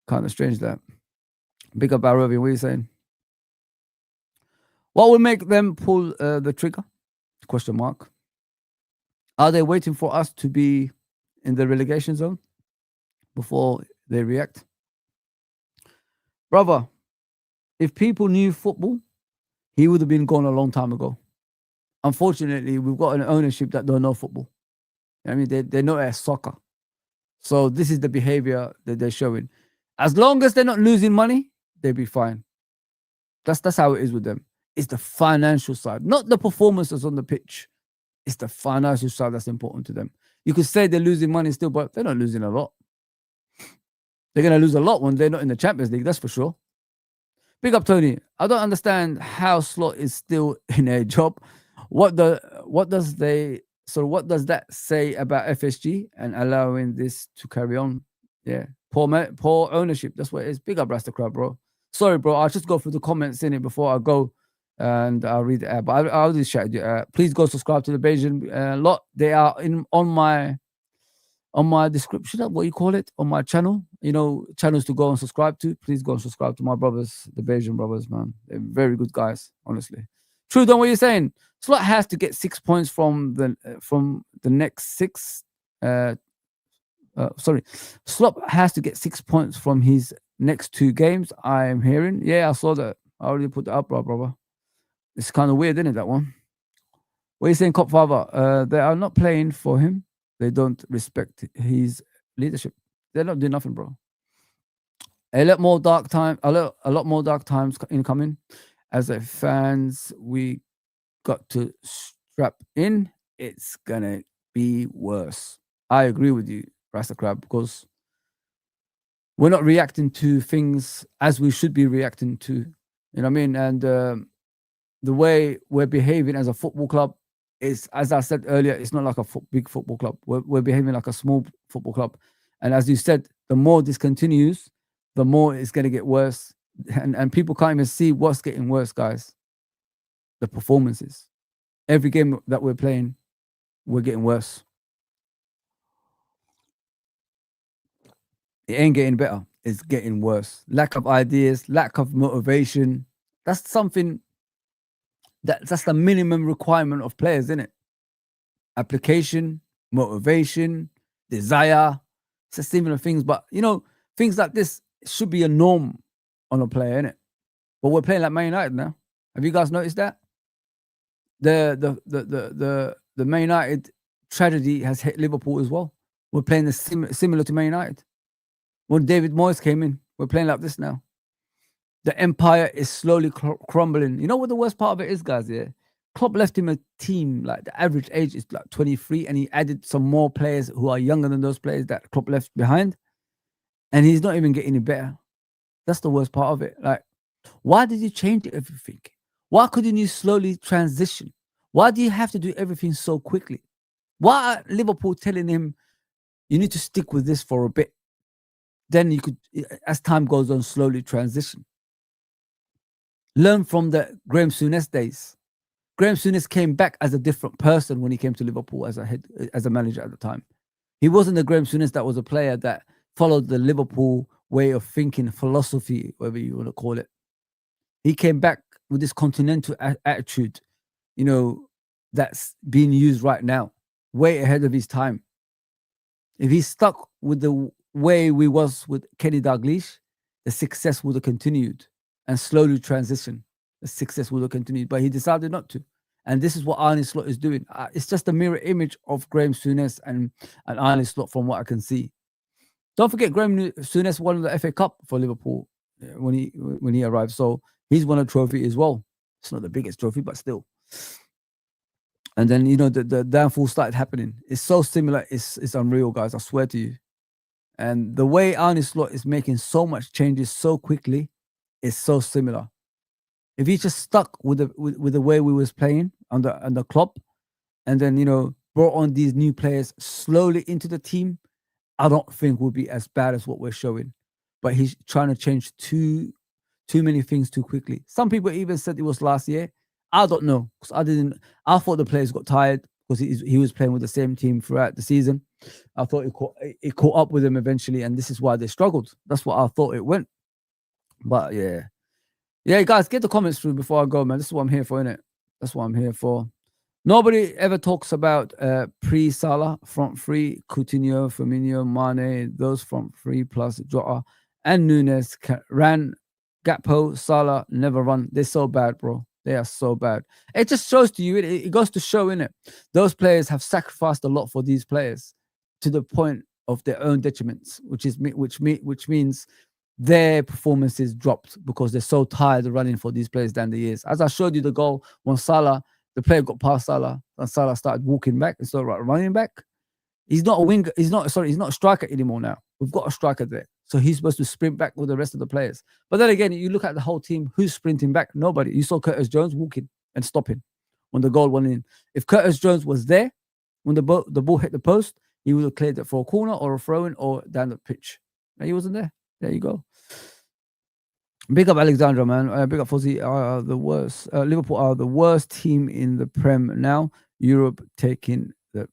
Kind of strange that. Big up, Arabian. What are you saying? What will make them pull the trigger? Question mark. Are they waiting for us to be in the relegation zone? before they react. Brother, if people knew football, he would have been gone a long time ago. Unfortunately, we've got an ownership that don't know football. I mean, they know it as soccer. So this is the behavior that they're showing. As long as they're not losing money, they'll be fine. That's how it is with them. It's the financial side, not the performances on the pitch. It's the financial side that's important to them. You could say they're losing money still, but they're not losing a lot. They're going to lose a lot when they're not in the Champions League, that's for sure. Big up, Tony. I don't understand how Slot is still in a job. What does that say about FSG and allowing this to carry on? Yeah, poor ownership. That's what it is. Big up, Rasta Crowd, bro. Sorry, bro. I'll just go through the comments in it before I go, and I'll read it out. But I'll just shout you. Please go subscribe to the Bayesian lot. They are on my description, what you call it, on my channel, channels to go and subscribe to. Please go and subscribe to my brothers, the Bayesian brothers, man. They're very good guys, honestly. True, Don, what you're saying? Slot has to get 6 points from the next six. Slot has to get 6 points from his next 2 games. I am hearing. Yeah, I saw that. I already put that up, brother. It's kind of weird, isn't it, that one? What are you saying, Cop Father? They are not playing for him. They don't respect his leadership. They're not doing nothing, bro. A lot more dark times incoming. As a fans, we got to strap in. It's gonna be worse. I agree with you, Rasta Crab, because we're not reacting to things as we should be reacting to. You know what I mean? And the way we're behaving as a football club is, as I said earlier, it's not like a big football club. We're behaving like a small football club. And as you said, the more this continues, the more it's going to get worse. And people can't even see what's getting worse, guys. The performances. Every game that we're playing, we're getting worse. It ain't getting better. It's getting worse. Lack of ideas, lack of motivation. That's something that's the minimum requirement of players, isn't it? Application, motivation, desire. It's a similar things, but things like this should be a norm on a player, innit? But we're playing like Man United now. Have you guys noticed that? The Man United tragedy has hit Liverpool as well. We're playing similar to Man United. When David Moyes came in, we're playing like this now. The empire is slowly crumbling. You know what the worst part of it is, guys? Yeah, Klopp left him a team, like the average age is like 23, and he added some more players who are younger than those players that Klopp left behind, and he's not even getting any better. That's the worst part of it. Like, why did you change everything? Why couldn't you slowly transition? Why do you have to do everything so quickly? Why are Liverpool telling him you need to stick with this for a bit? Then you could, as time goes on, slowly transition. Learn from the Graham Souness days. Graham Souness came back as a different person when he came to Liverpool as a manager at the time. He wasn't the Graham Souness that was a player that followed the Liverpool way of thinking, philosophy, whatever you want to call it. He came back with this continental attitude, that's being used right now, way ahead of his time. If he stuck with the way we was with Kenny Dalglish, the success would have continued. And slowly transition. The success would have continued, but he decided not to. And this is what Arne Slot is doing. It's just a mirror image of Graham Souness and Arne Slot from what I can see. Don't forget, Graham Souness won the FA Cup for Liverpool when he arrived. So he's won a trophy as well. It's not the biggest trophy, but still. And then, the downfall started happening. It's so similar. It's unreal, guys. I swear to you. And the way Arne Slot is making so much changes so quickly, is so similar. If he just stuck with the way we was playing under Klopp, and then brought on these new players slowly into the team, I don't think we'll be as bad as what we're showing. But he's trying to change too many things too quickly. Some people even said it was last year. I don't know, because I thought the players got tired because he was playing with the same team throughout the season. I thought it caught up with them eventually, and this is why they struggled. That's what I thought it went. But yeah, guys, get the comments through before I go, man. This is what I'm here for, innit? That's what I'm here for. Nobody ever talks about pre-Salah front three, Coutinho, Firmino, Mane, those front three plus Jota and Nunes ran Gakpo, Salah never run. They're so bad, bro. They are so bad. It just shows to you, it goes to show, innit? Those players have sacrificed a lot for these players to the point of their own detriments, which means their performances dropped because they're so tired of running for these players down the years. As I showed you the goal when Salah, the player got past Salah and Salah started walking back instead of running back. He's not a winger. He's not a striker anymore now. We've got a striker there. So he's supposed to sprint back with the rest of the players. But then again, you look at the whole team, who's sprinting back? Nobody. You saw Curtis Jones walking and stopping when the goal went in. If Curtis Jones was there when the ball hit the post, he would have cleared it for a corner or a throw-in or down the pitch. And he wasn't there. There you go. Big up Alexandra, man. Big up Fozzy. Are the worst. Liverpool are the worst team in the Prem now. Europe taking the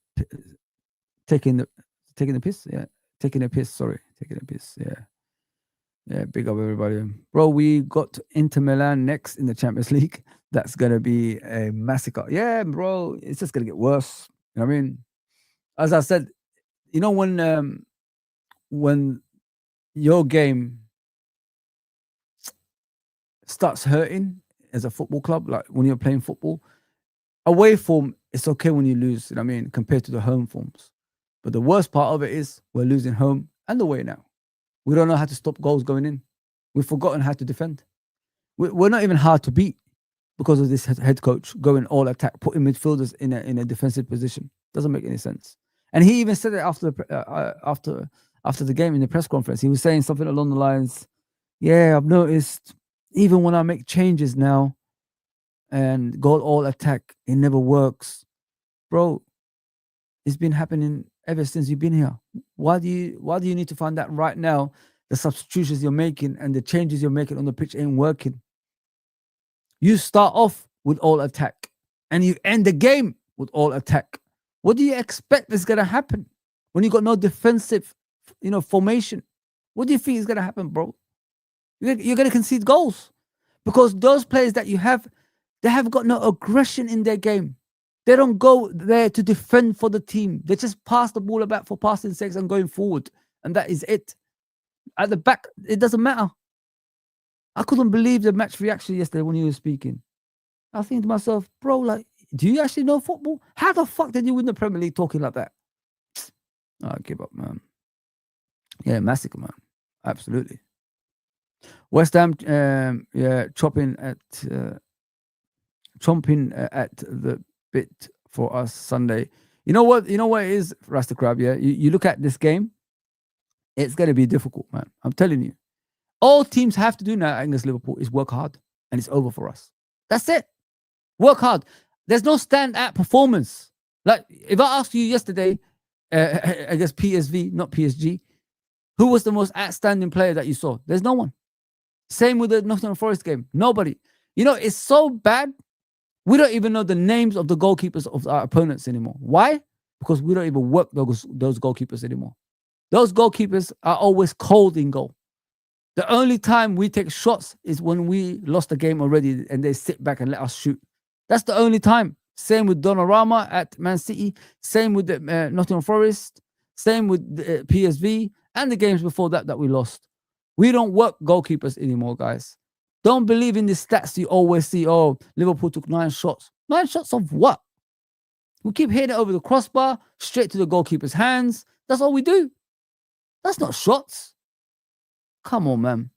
piss. Yeah, taking a piss. Sorry, taking a piss. Yeah. Big up everybody, bro. We got Inter Milan next in the Champions League. That's gonna be a massacre. Yeah, bro. It's just gonna get worse. You know what I mean? As I said, you know when your game starts hurting as a football club, like when you're playing football, away form, it's okay when you lose, you know what I mean, compared to the home forms. But the worst part of it is we're losing home and away now. We don't know how to stop goals going in. We've forgotten how to defend. We're not even hard to beat because of this head coach going all attack, putting midfielders in a defensive position. Doesn't make any sense. And he even said it after the game in the press conference. He was saying something along the lines, yeah, I've noticed even when I make changes now and go all attack, it never works. Bro, it's been happening ever since you've been here. Why do you need to find that right now the substitutions you're making and the changes you're making on the pitch ain't working? You start off with all attack and you end the game with all attack. What do you expect is going to happen when you got no defensive, formation? What do you think is going to happen, bro? You're going to concede goals because those players that you have, they have got no aggression in their game. They don't go there to defend for the team. They just pass the ball about for passing sakes and going forward. And that is it. At the back, it doesn't matter. I couldn't believe the match reaction yesterday when you were speaking. I think to myself, bro, like, do you actually know football? How the fuck did you win the Premier League talking like that? I give up, man. Yeah, massacre, man. Absolutely. West Ham, chomping at the bit for us Sunday. You know what it is, Rasta Crab, yeah? You look at this game, it's going to be difficult, man. I'm telling you. All teams have to do now against Liverpool is work hard, and it's over for us. That's it. Work hard. There's no stand-out performance. Like, if I asked you yesterday, I guess PSV, not PSG, who was the most outstanding player that you saw? There's no one. Same with the Nottingham Forest game. Nobody. It's so bad. We don't even know the names of the goalkeepers of our opponents anymore. Why? Because we don't even work those goalkeepers anymore. Those goalkeepers are always cold in goal. The only time we take shots is when we lost the game already and they sit back and let us shoot. That's the only time. Same with Donnarumma at Man City. Same with the Nottingham Forest. Same with the PSV and the games before that we lost. We don't work goalkeepers anymore, guys. Don't believe in the stats you always see. Oh, Liverpool took 9 shots. 9 shots of what? We keep hitting it over the crossbar, straight to the goalkeeper's hands. That's all we do. That's not shots. Come on, man.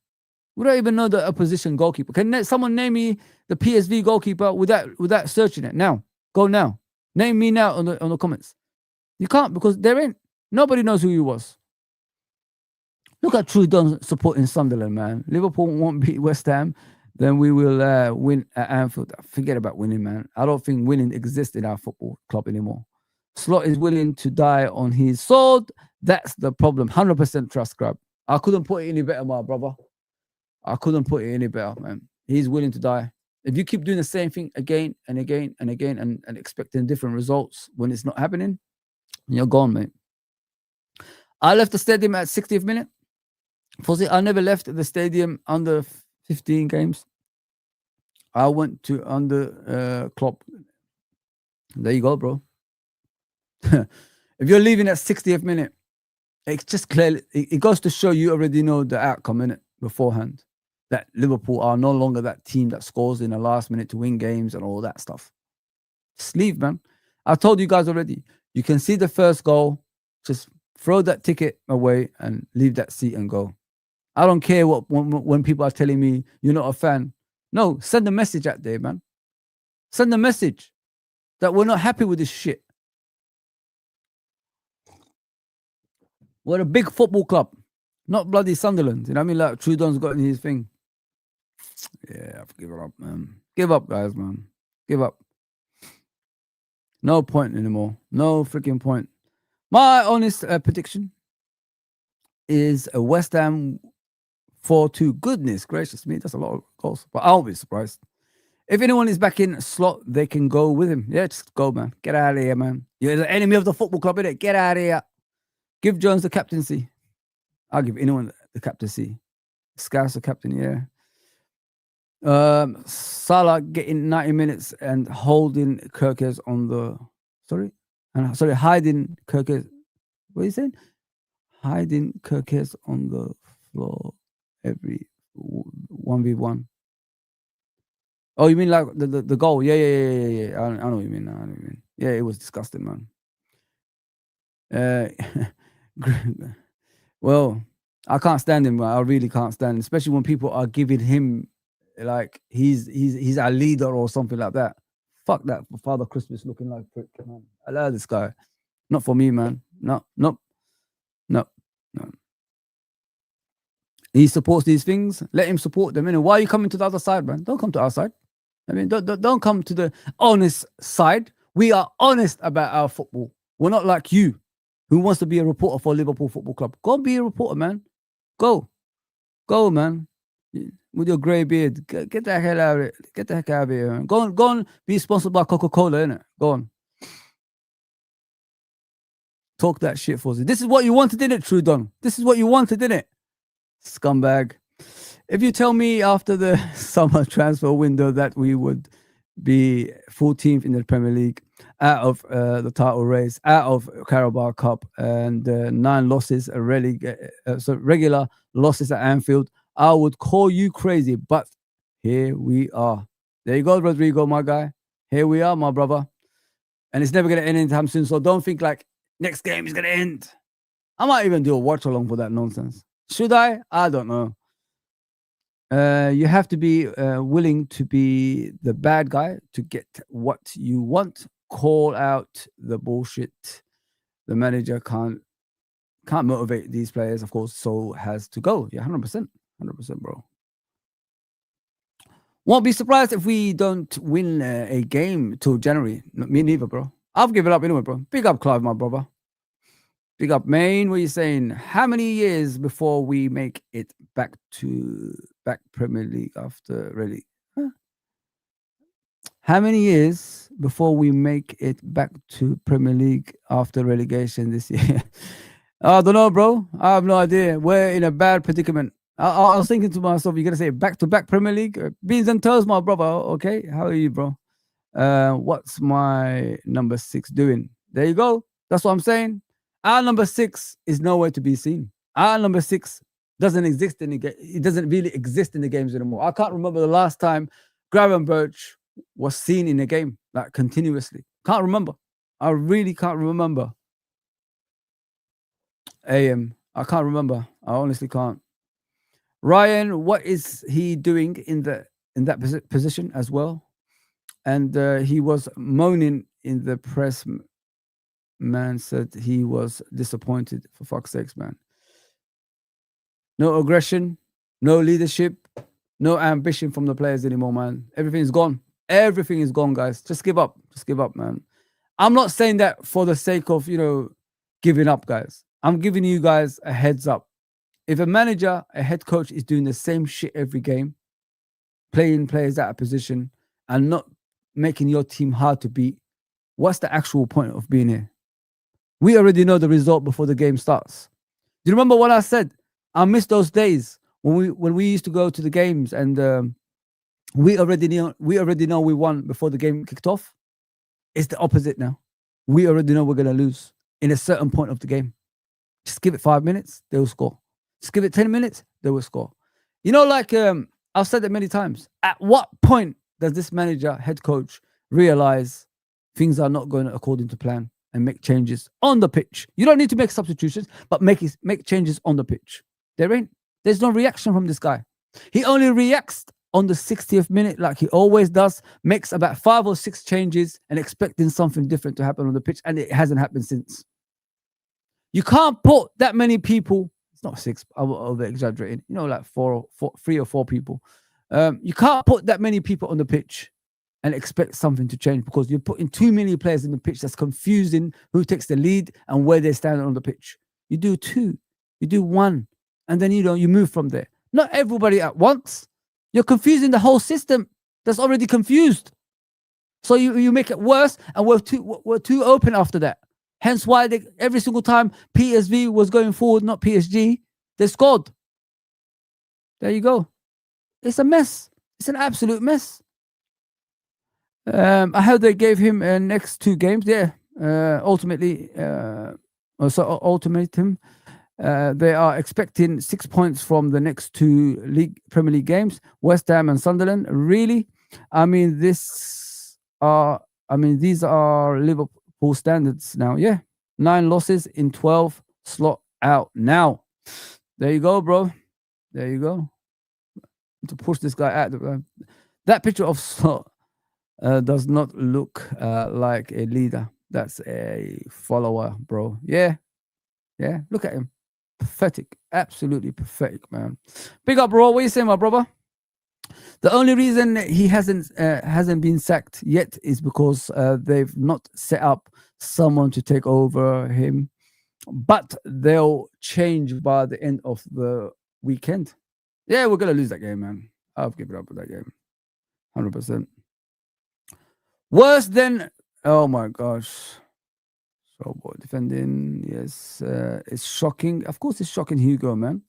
We don't even know the opposition goalkeeper. Can someone name me the PSV goalkeeper without searching it now? Go now. Name me now on the comments. You can't because there ain't. Nobody knows who he was. Look at Trudon supporting Sunderland, man. Liverpool won't beat West Ham, then we will win at Anfield. Forget about winning, man. I don't think winning exists in our football club anymore. Slot is willing to die on his sword. That's the problem. 100% trust grab. I couldn't put it any better, my brother. I couldn't put it any better, man. He's willing to die. If you keep doing the same thing again and again and again and expecting different results when it's not happening, you're gone, mate. I left the stadium at 60th minute. Fozzy, I never left the stadium under 15 games. I went to under Klopp There you go, bro. If you're leaving at 60th minute, it's just clearly it goes to show you already know the outcome in it beforehand. That Liverpool are no longer that team that scores in the last minute to win games and all that stuff. Just leave, man. I told you guys already. You can see the first goal, just throw that ticket away and leave that seat and go. I don't care what when people are telling me you're not a fan. No, send a message out there, man. Send a message that we're not happy with this shit. We're a big football club, not bloody Sunderland. You know what I mean? Like Trudon's got in his thing. Yeah, I've given up, man. Give up, guys, man. Give up. No point anymore. No freaking point. My honest prediction is a West Ham 4-2. Goodness gracious me, that's a lot of goals. But I'll be surprised. If anyone is back in slot, they can go with him. Yeah, just go, man. Get out of here, man. You're the enemy of the football club, innit? Get out of here. Give Jones the captaincy. I'll give anyone the captaincy. Scouse the captain, yeah. Salah getting 90 minutes and holding Kirkes on the hiding Kirkes. What are you saying? Hiding Kirkes on the floor every 1v1. Oh, you mean like the goal? Yeah. I know what you mean. Yeah, it was disgusting, man. Well, I can't stand him. I really can't stand him, especially when people are giving him like he's our leader or something like that. Fuck that Father Christmas looking like prick, man. I love this guy. Not for me, man. No. He supports these things. Let him support them. Why are you coming to the other side, man? Don't come to our side. I mean, don't come to the honest side. We are honest about our football. We're not like you, who wants to be a reporter for Liverpool Football Club. Go and be a reporter, man. Go, man. With your grey beard, get the hell out of it. Get the heck out of here, man. Go and be sponsored by Coca-Cola, innit? Go on. Talk that shit for us. This is what you wanted, innit, Trudon? This is what you wanted, innit? Scumbag. If you tell me after the summer transfer window that we would be 14th in the Premier League, out of the title race, out of Carabao Cup, and 9 losses, regular losses at Anfield, I would call you crazy. But here we are. There you go, Rodrigo, my guy. Here we are, my brother. And it's never going to end anytime soon. So don't think like next game is going to end. I might even do a watch along for that nonsense. Should I? I don't know. You have to be willing to be the bad guy to get what you want. Call out the bullshit. The manager can't motivate these players, of course, so has to go. Yeah, 100%. 100%, bro. Won't be surprised if we don't win a game till January. Me neither, bro. I've given up anyway, bro. Big up, Clive, my brother. Big up, Maine. What are you saying? How many years before we make it back Premier League after really? Huh? How many years before we make it back to Premier League after relegation this year? I don't know, bro. I have no idea. We're in a bad predicament. I was thinking to myself, you're going to say back-to-back Premier League? Beans and toes, my brother. Okay, how are you, bro? What's my number 6 doing? There you go. That's what I'm saying. Our number 6 is nowhere to be seen. Our number 6 doesn't exist in the game. It doesn't really exist in the games anymore. I can't remember the last time Gravenberch was seen in a game, like continuously. Can't remember. I really can't remember. I can't remember. I honestly can't. Ryan, what is he doing in that position as well? And he was moaning in the press. Man said he was disappointed. For fuck's sakes, man. No aggression, no leadership, no ambition from the players anymore, man. Everything's gone. Everything is gone, guys. Just give up. Just give up, man. I'm not saying that for the sake of, giving up, guys. I'm giving you guys a heads up. If a manager, a head coach is doing the same shit every game, playing players out of position and not making your team hard to beat, what's the actual point of being here? We already know the result before the game starts. Do you remember what I said? I miss those days when we used to go to the games and we already know we won before the game kicked off. It's the opposite now. We already know we're going to lose in a certain point of the game. Just give it 5 minutes, they will score. Just give it 10 minutes, they will score. You know, like I've said it many times. At what point does this manager, head coach, realize things are not going according to plan and make changes on the pitch? You don't need to make substitutions, but make changes on the pitch. There's no reaction from this guy. He only reacts on the 60th minute, like he always does, makes about 5 or 6 changes and expecting something different to happen on the pitch, and it hasn't happened since. You can't put that many people. It's not 6. I'm over exaggerating. You know, like 3 or 4 people. You can't put that many people on the pitch and expect something to change, because you're putting too many players in the pitch. That's confusing who takes the lead and where they're standing on the pitch. You do 2, you do 1, and then you move from there. Not everybody at once. You're confusing the whole system that's already confused. So you make it worse, and we're too open after that. Hence why every single time PSV was going forward, not PSG, they scored. There you go. It's a mess. It's an absolute mess. I heard they gave him next 2 games. Yeah, ultimatum. They are expecting 6 points from the next 2 Premier League games, West Ham and Sunderland. Really? I mean, these are Liverpool standards now. Yeah, 9 losses in 12. Slot out now. There you go, bro. There you go. To push this guy out. That picture of Slot does not look like a leader. That's a follower, bro. Yeah. Look at him. Pathetic. Absolutely pathetic, man. Big up, bro. What you saying, my brother? The only reason he hasn't been sacked yet is because they've not set up someone to take over him. But they'll change by the end of the weekend. Yeah, we're going to lose that game, man. I've given up with that game. 100%. Worse than... Oh, my gosh. So, boy, defending. Yes, it's shocking. Of course, it's shocking, Hugo, man.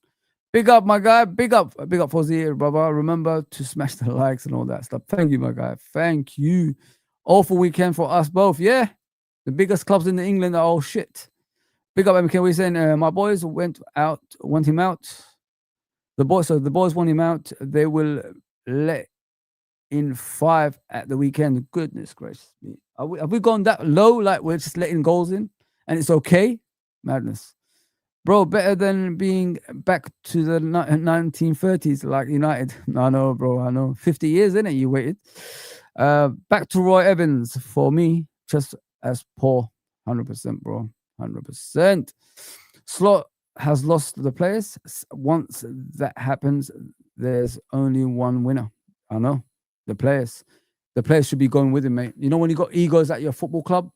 Big up, my guy. Big up, Fozzy, brother. Remember to smash the likes and all that stuff. Thank you, my guy. Thank you. Awful weekend for us both. Yeah, the biggest clubs in England are all shit. Big up, MK. We're saying my boys want him out. The boys want him out. They will let in 5 at the weekend. Goodness gracious me. Have we gone that low? Like we're just letting goals in and it's okay? Madness. Bro, better than being back to the 1930s like United. I know, bro. I know. 50 years, innit? You waited. Back to Roy Evans for me. Just as poor. 100%, bro. 100%. Slot has lost the players. Once that happens, there's only one winner. I know. The players should be going with him, mate. You know, when you got egos at your football club,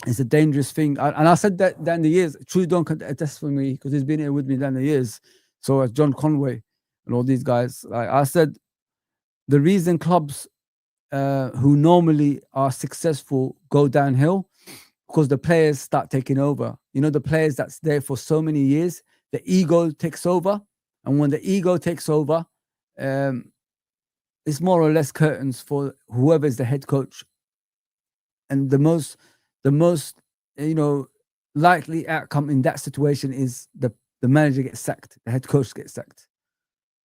it's a dangerous thing. And I said that down the years. Trudon can attest for me because he's been here with me down the years. So as John Conway and all these guys, like I said, the reason clubs who normally are successful go downhill because the players start taking over. You know, the players that's there for so many years, the ego takes over. And when the ego takes over, it's more or less curtains for whoever is the head coach. And the most likely outcome in that situation is the manager gets sacked, the head coach gets sacked.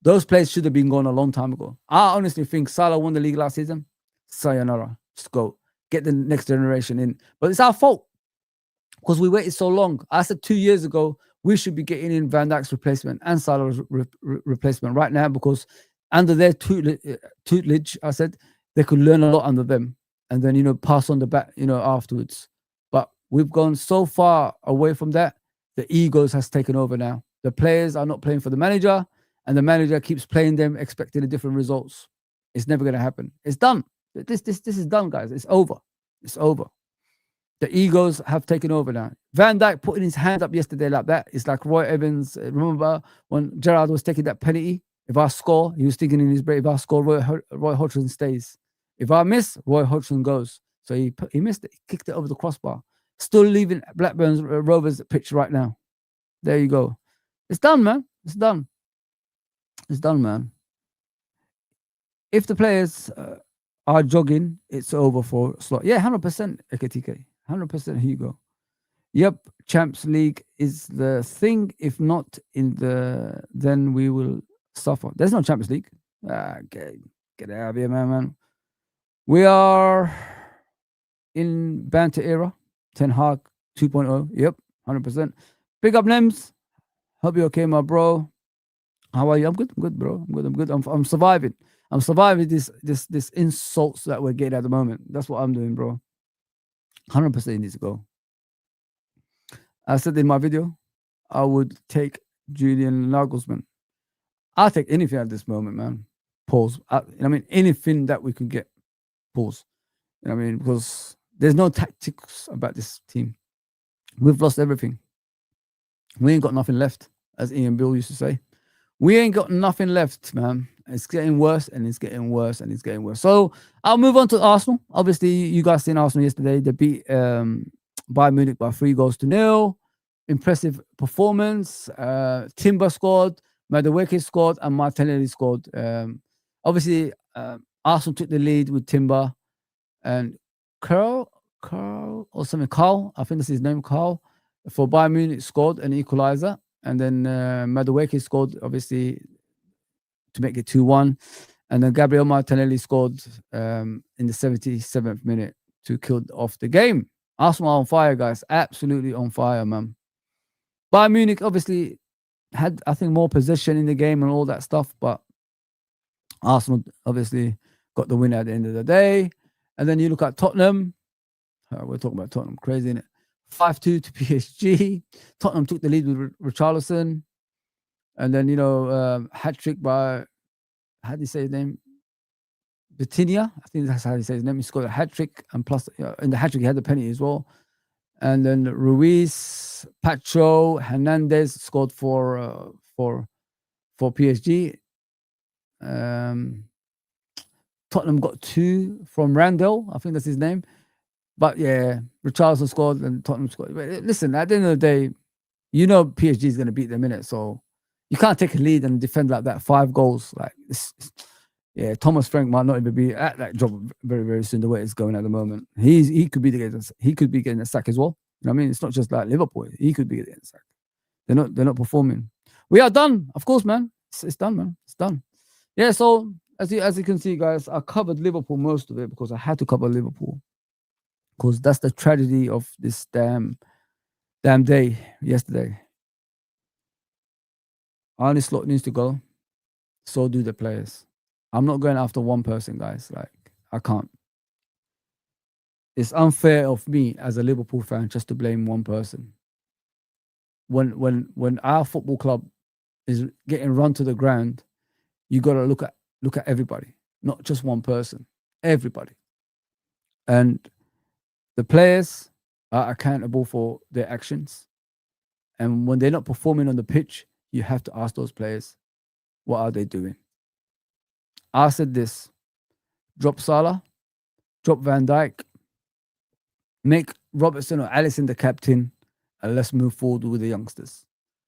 Those players should have been gone a long time ago. I honestly think Salah won the league last season. Sayonara, just go get the next generation in. But it's our fault because we waited so long. I said 2 years ago we should be getting in Van Dijk's replacement and Salah's replacement right now, because under their tutelage, I said they could learn a lot under them and then, pass on the bat, afterwards. But we've gone so far away from that. The egos has taken over now. The players are not playing for the manager and the manager keeps playing them, expecting a different results. It's never going to happen. It's done. This is done, guys. It's over. It's over. The egos have taken over now. Van Dijk putting his hand up yesterday like that. It's like Roy Evans. Remember when Gerrard was taking that penalty? If I score, he was thinking in his brain, if I score, Roy Hodgson stays. If I miss, Roy Hodgson goes. So he missed it. He kicked it over the crossbar. Still leaving Blackburn's Rovers pitch right now. There you go. It's done, man. It's done. It's done, man. If the players are jogging. It's over for slot. Yeah, 100% Ekatike. 100% Hugo. Yep, Champs League is the thing. If not in then we will suffer. There's no Champions League. Get out of here, man. We are in banter era. Ten Hag 2.0. Yep, 100%. Big up, Nems. Hope you're okay, my bro. How are you? I'm good. I'm good, bro. I'm good. I'm surviving. I'm surviving this insults that we're getting at the moment. That's what I'm doing, bro. 100% needs to go. I said in my video, I would take Julian Nagelsmann. I'll take anything at this moment, man. Pause. I mean, anything that we could get. Pause. You know what I mean? Because there's no tactics about this team. We've lost everything. We ain't got nothing left, as Ian Bill used to say. We ain't got nothing left, man. It's getting worse and it's getting worse and it's getting worse. So I'll move on to Arsenal. Obviously, you guys seen Arsenal yesterday. They beat Bayern Munich by 3-0. Impressive performance. Timber scored, Madueke scored, and Martinelli scored. Obviously, Arsenal took the lead with Timber and Carl, I think that's his name, Carl, for Bayern Munich scored an equalizer. And then Madueke scored, obviously, to make it 2-1. And then Gabriel Martinelli scored in the 77th minute to kill off the game. Arsenal on fire, guys. Absolutely on fire, man. Bayern Munich obviously had, I think, more possession in the game and all that stuff. But Arsenal obviously got the win at the end of the day. And then you look at Tottenham. We're talking about Tottenham. Crazy, isn't it? 5-2 to PSG. Tottenham took the lead with Richarlison. And then, hat-trick by, how do you say his name? Betinia. I think that's how he says his name. He scored a hat-trick. And plus, in the hat-trick, he had the penalty as well. And then Ruiz, Pacho, Hernandez scored for PSG. Tottenham got 2 from Randall. I think that's his name. But yeah, Richarlison scored and Tottenham scored. But listen, at the end of the day, PSG is going to beat them in it. So you can't take a lead and defend like that. 5 goals. Like this. Yeah, Thomas Frank might not even be at that job very, very soon. The way it's going at the moment, he could be getting a sack as well. You know what I mean? It's not just like Liverpool. He could be getting a sack. They're not performing. We are done, of course, man. It's done, man. It's done. Yeah. So as you can see, guys, I covered Liverpool most of it because I had to cover Liverpool because that's the tragedy of this damn day yesterday. Arne Slot needs to go. So do the players. I'm not going after one person, guys. Like, I can't. It's unfair of me as a Liverpool fan just to blame one person. When our football club is getting run to the ground, you got to look at everybody, not just one person. Everybody. And the players are accountable for their actions. And when they're not performing on the pitch, you have to ask those players, what are they doing? I said this: drop Salah, drop Van Dijk, make Robertson or Alisson the captain, and let's move forward with the youngsters.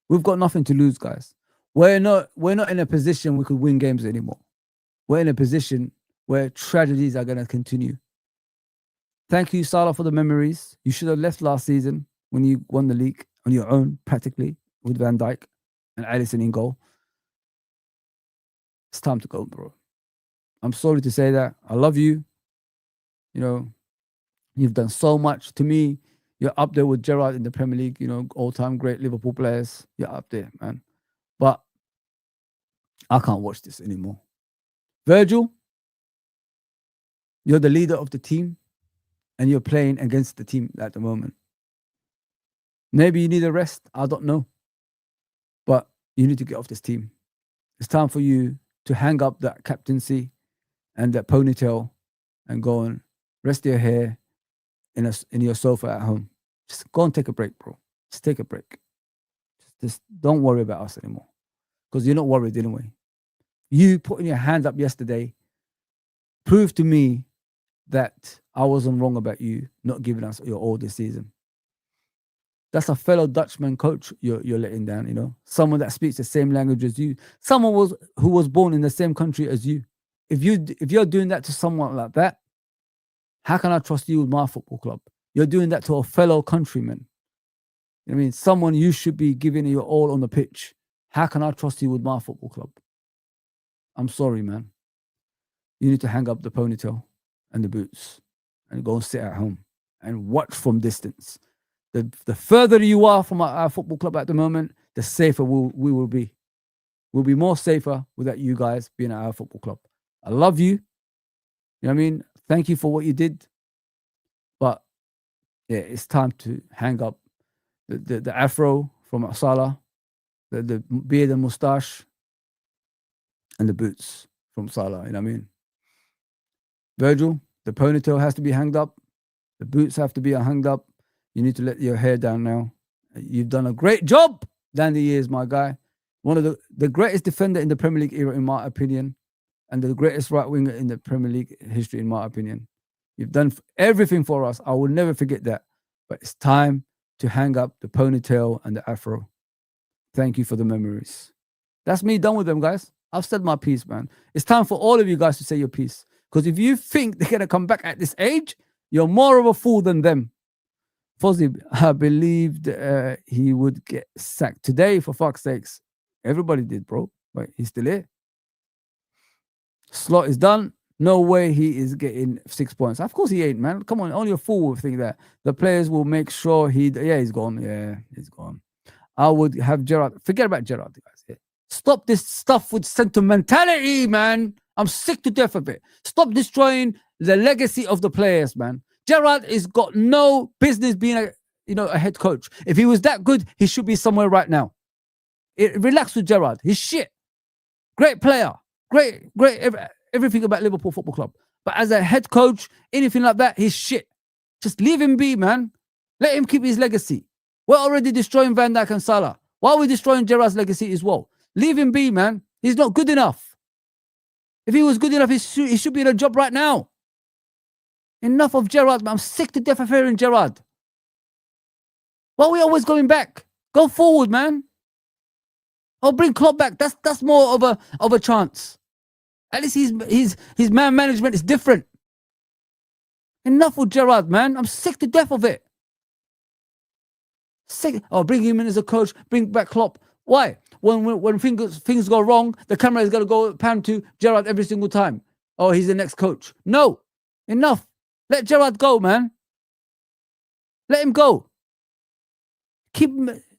We've got nothing to lose, guys. We're not in a position we could win games anymore. We're in a position where tragedies are going to continue. Thank you, Salah, for the memories. You should have left last season when you won the league on your own, practically, with Van Dijk and Alisson in goal. It's time to go, bro. I'm sorry to say that. I love you. You've done so much to me. You're up there with Gerrard in the Premier League, all-time great Liverpool players. You're up there, man. But I can't watch this anymore. Virgil, you're the leader of the team and you're playing against the team at the moment. Maybe you need a rest. I don't know. But you need to get off this team. It's time for you to hang up that captaincy and that ponytail and go and rest your hair in your sofa at home. Just go and take a break, bro. Just take a break. Just don't worry about us anymore. Because you're not worried anyway. You putting your hand up yesterday proved to me that I wasn't wrong about you not giving us your all this season. That's a fellow Dutchman coach you're letting down, Someone that speaks the same language as you. Someone who was born in the same country as you. if you're doing that to someone like that, how can I trust you with my football club? You're doing that to a fellow countryman. I mean, someone you should be giving your all on the pitch. How can I trust you with my football club? I'm sorry, man. You need to hang up the ponytail and the boots and go and sit at home and watch from distance. The further you are from our football club at the moment, the safer we will be. We'll be more safer without you guys being at our football club. I love you. You know what I mean? Thank you for what you did. But yeah, it's time to hang up the afro from Salah, the beard and mustache, and the boots from Salah. You know what I mean? Virgil, the ponytail has to be hanged up. The boots have to be hanged up. You need to let your hair down now. You've done a great job down the years, my guy. One of the greatest defender in the Premier League era, in my opinion, and the greatest right winger in the Premier League history, in my opinion. You've done everything for us. I will never forget that. But it's time to hang up the ponytail and the afro. Thank you for the memories. That's me done with them, guys. I've said my piece, man. It's time for all of you guys to say your piece. Because if you think they're going to come back at this age, you're more of a fool than them. Fozzie, I believed he would get sacked today, for fuck's sakes. Everybody did, bro. But he's still here. Slot is done. No way he is getting 6 points. Of course he ain't, man. Come on, only a fool would think that. The players will make sure he's gone. Yeah, he's gone. I would have Gerrard. Forget about Gerrard, guys. Yeah. Stop this stuff with sentimentality, man. I'm sick to death of it. Stop destroying the legacy of the players, man. Gerrard has got no business being a head coach. If he was that good, he should be somewhere right now. Relax with Gerrard. He's shit. Great player. Great everything about Liverpool Football Club. But as a head coach, anything like that, he's shit. Just leave him be, man. Let him keep his legacy. We're already destroying Van Dijk and Salah. Why are we destroying Gerrard's legacy as well? Leave him be, man. He's not good enough. If he was good enough, he should be in a job right now. Enough of Gerrard, man. I'm sick to death of hearing Gerrard. Why are we always going back? Go forward, man. Or bring Klopp back. That's more of a chance. At least his man management is different. Enough with Gerrard, man. I'm sick to death of it. Sick. Oh, bring him in as a coach. Bring back Klopp. Why? When things go wrong, the camera is going to go pan to Gerrard every single time. Oh, he's the next coach. No. Enough. Let Gerrard go, man. Let him go. Keep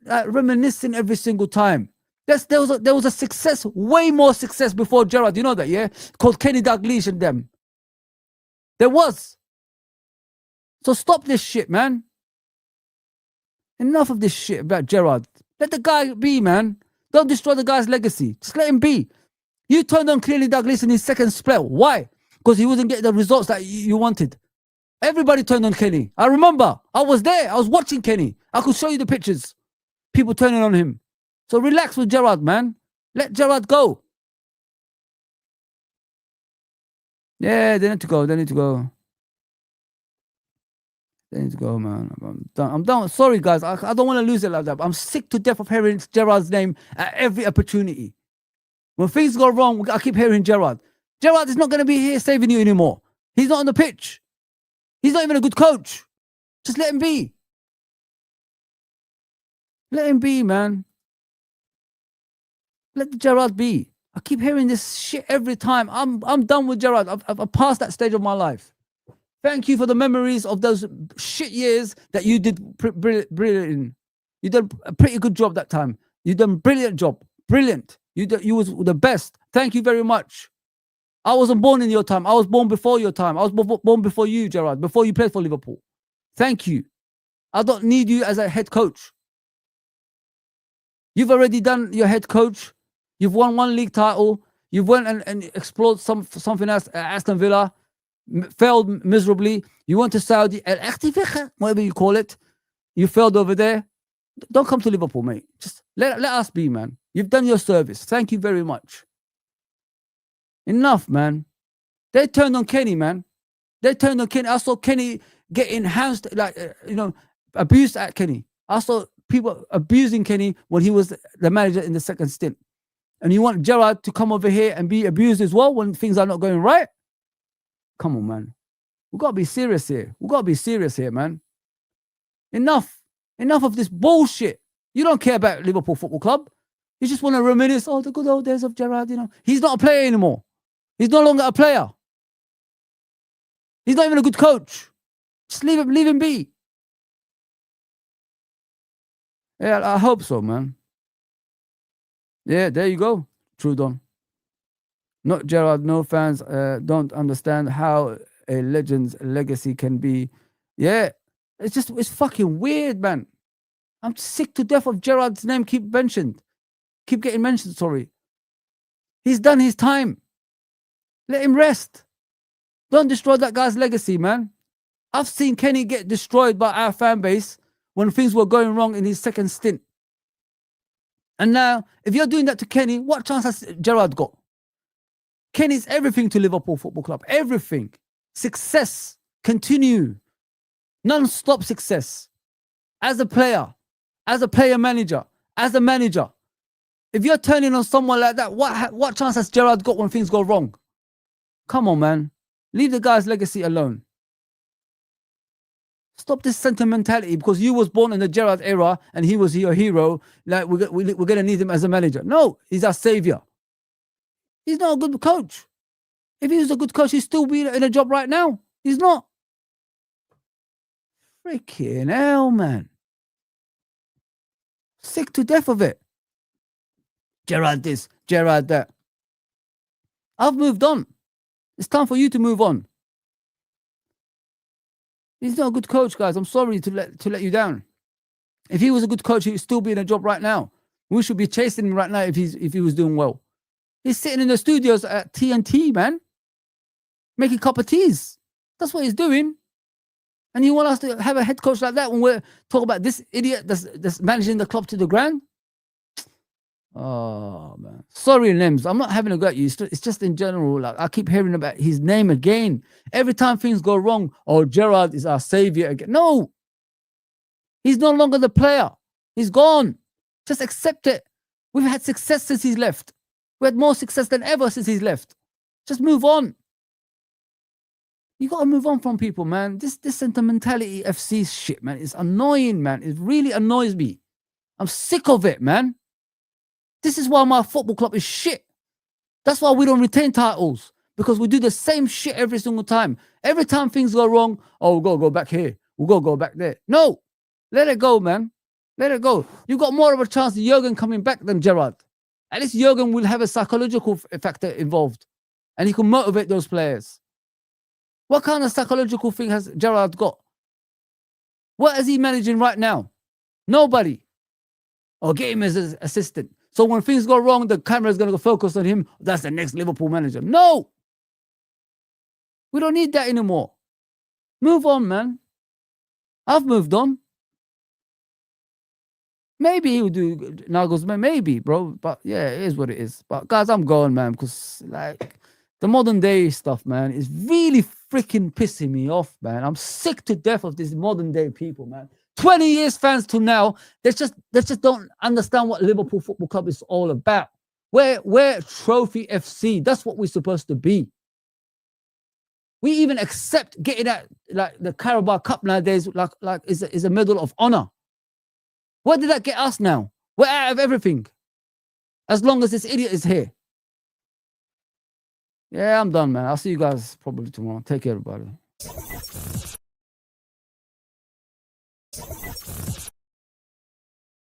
reminiscing every single time. There was a success, way more success before Gerrard. You know that, yeah? Called Kenny Dalglish and them. There was. So stop this shit, man. Enough of this shit about Gerrard. Let the guy be, man. Don't destroy the guy's legacy. Just let him be. You turned on Kenny Dalglish in his second spell. Why? Because he wasn't getting the results that you wanted. Everybody turned on Kenny. I remember. I was there. I was watching Kenny. I could show you the pictures. People turning on him. So relax with Gerrard, man. Let Gerrard go. Yeah, they need to go. They need to go. They need to go, man. I'm done. Sorry, guys. I don't want to lose it like that. But I'm sick to death of hearing Gerrard's name at every opportunity. When things go wrong, I keep hearing Gerrard. Gerrard is not going to be here saving you anymore. He's not on the pitch. He's not even a good coach. Just let him be. Let him be, man. Let Gerrard be. I keep hearing this shit every time. I'm done with Gerrard. I've passed that stage of my life. Thank you for the memories of those shit years that you did brilliant. You did a pretty good job that time. You done a brilliant job. Brilliant. You was the best. Thank you very much. I wasn't born in your time. I was born before your time. I was born before you, Gerrard, before you played for Liverpool. Thank you. I don't need you as a head coach. You've already done your head coach. You've won one league title. You've went and explored something else at Aston Villa. Failed miserably. You went to Saudi, whatever you call it. You failed over there. Don't come to Liverpool, mate. Just let us be, man. You've done your service. Thank you very much. Enough, man. They turned on Kenny, man. They turned on Kenny. I saw Kenny getting housed, abused at Kenny. I saw people abusing Kenny when he was the manager in the second stint. And you want Gerrard to come over here and be abused as well when things are not going right? Come on, man. We've got to be serious here. We've got to be serious here, man. Enough. Enough of this bullshit. You don't care about Liverpool Football Club. You just want to reminisce, oh, the good old days of Gerrard, you know. He's not a player anymore. He's no longer a player. He's not even a good coach. Just leave him be. Yeah, I hope so, man. Yeah, there you go, Trudon. Not Gerrard, no fans don't understand how a legend's legacy can be. Yeah, it's fucking weird, man. I'm sick to death of Gerrard's name keep getting mentioned, sorry. He's done his time. Let him rest. Don't destroy that guy's legacy, man. I've seen Kenny get destroyed by our fan base when things were going wrong in his second stint. And now, if you're doing that to Kenny, what chance has Gerrard got? Kenny's everything to Liverpool Football Club. Everything. Success. Continue. Non-stop success. As a player manager, as a manager. If you're turning on someone like that, what chance has Gerrard got when things go wrong? Come on, man. Leave the guy's legacy alone. Stop this sentimentality because you was born in the Gerrard era and he was your hero. Like we're going to need him as a manager. No, he's our savior. He's not a good coach. If he was a good coach, he'd still be in a job right now. He's not. Freaking hell, man. Sick to death of it. Gerrard this, Gerrard that. I've moved on. It's time for you to move on. He's not a good coach, guys. I'm sorry to let you down. If he was a good coach, he'd still be in a job right now. We should be chasing him right now if he was doing well. He's sitting in the studios at TNT, man, making cup of teas. That's what he's doing. And you want us to have a head coach like that when we're talking about this idiot that's managing the club to the ground? Oh, man. Sorry, Nems. I'm not having a go at you. It's just in general. Like I keep hearing about his name again. Every time things go wrong, oh, Gerrard is our savior again. No. He's no longer the player. He's gone. Just accept it. We've had success since he's left. We had more success than ever since he's left. Just move on. You got to move on from people, man. This sentimentality FC shit, man, is annoying, man. It really annoys me. I'm sick of it, man. This is why my football club is shit. That's why we don't retain titles. Because we do the same shit every single time. Every time things go wrong, oh, we'll go back here. We'll go back there. No. Let it go, man. Let it go. You got more of a chance of Jurgen coming back than Gerrard. At least Jurgen will have a psychological factor involved. And he can motivate those players. What kind of psychological thing has Gerrard got? What is he managing right now? Nobody. Or get him as an assistant. So when things go wrong, the camera is going to focus on him. That's the next Liverpool manager. No. We don't need that anymore. Move on, man. I've moved on. Maybe he'll do Nagelsmann. Maybe, bro. But yeah, it is what it is. But guys, I'm going, man. Because like the modern day stuff, man, is really freaking pissing me off, man. I'm sick to death of these modern day people, man. 20 years fans to now, they just don't understand what Liverpool Football Club is all about. We're Trophy FC. That's what we're supposed to be. We even accept getting that, like the Carabao Cup nowadays, like is a medal of honor. Where did that get us now? We're out of everything. As long as this idiot is here. Yeah, I'm done, man. I'll see you guys probably tomorrow. Take care, everybody.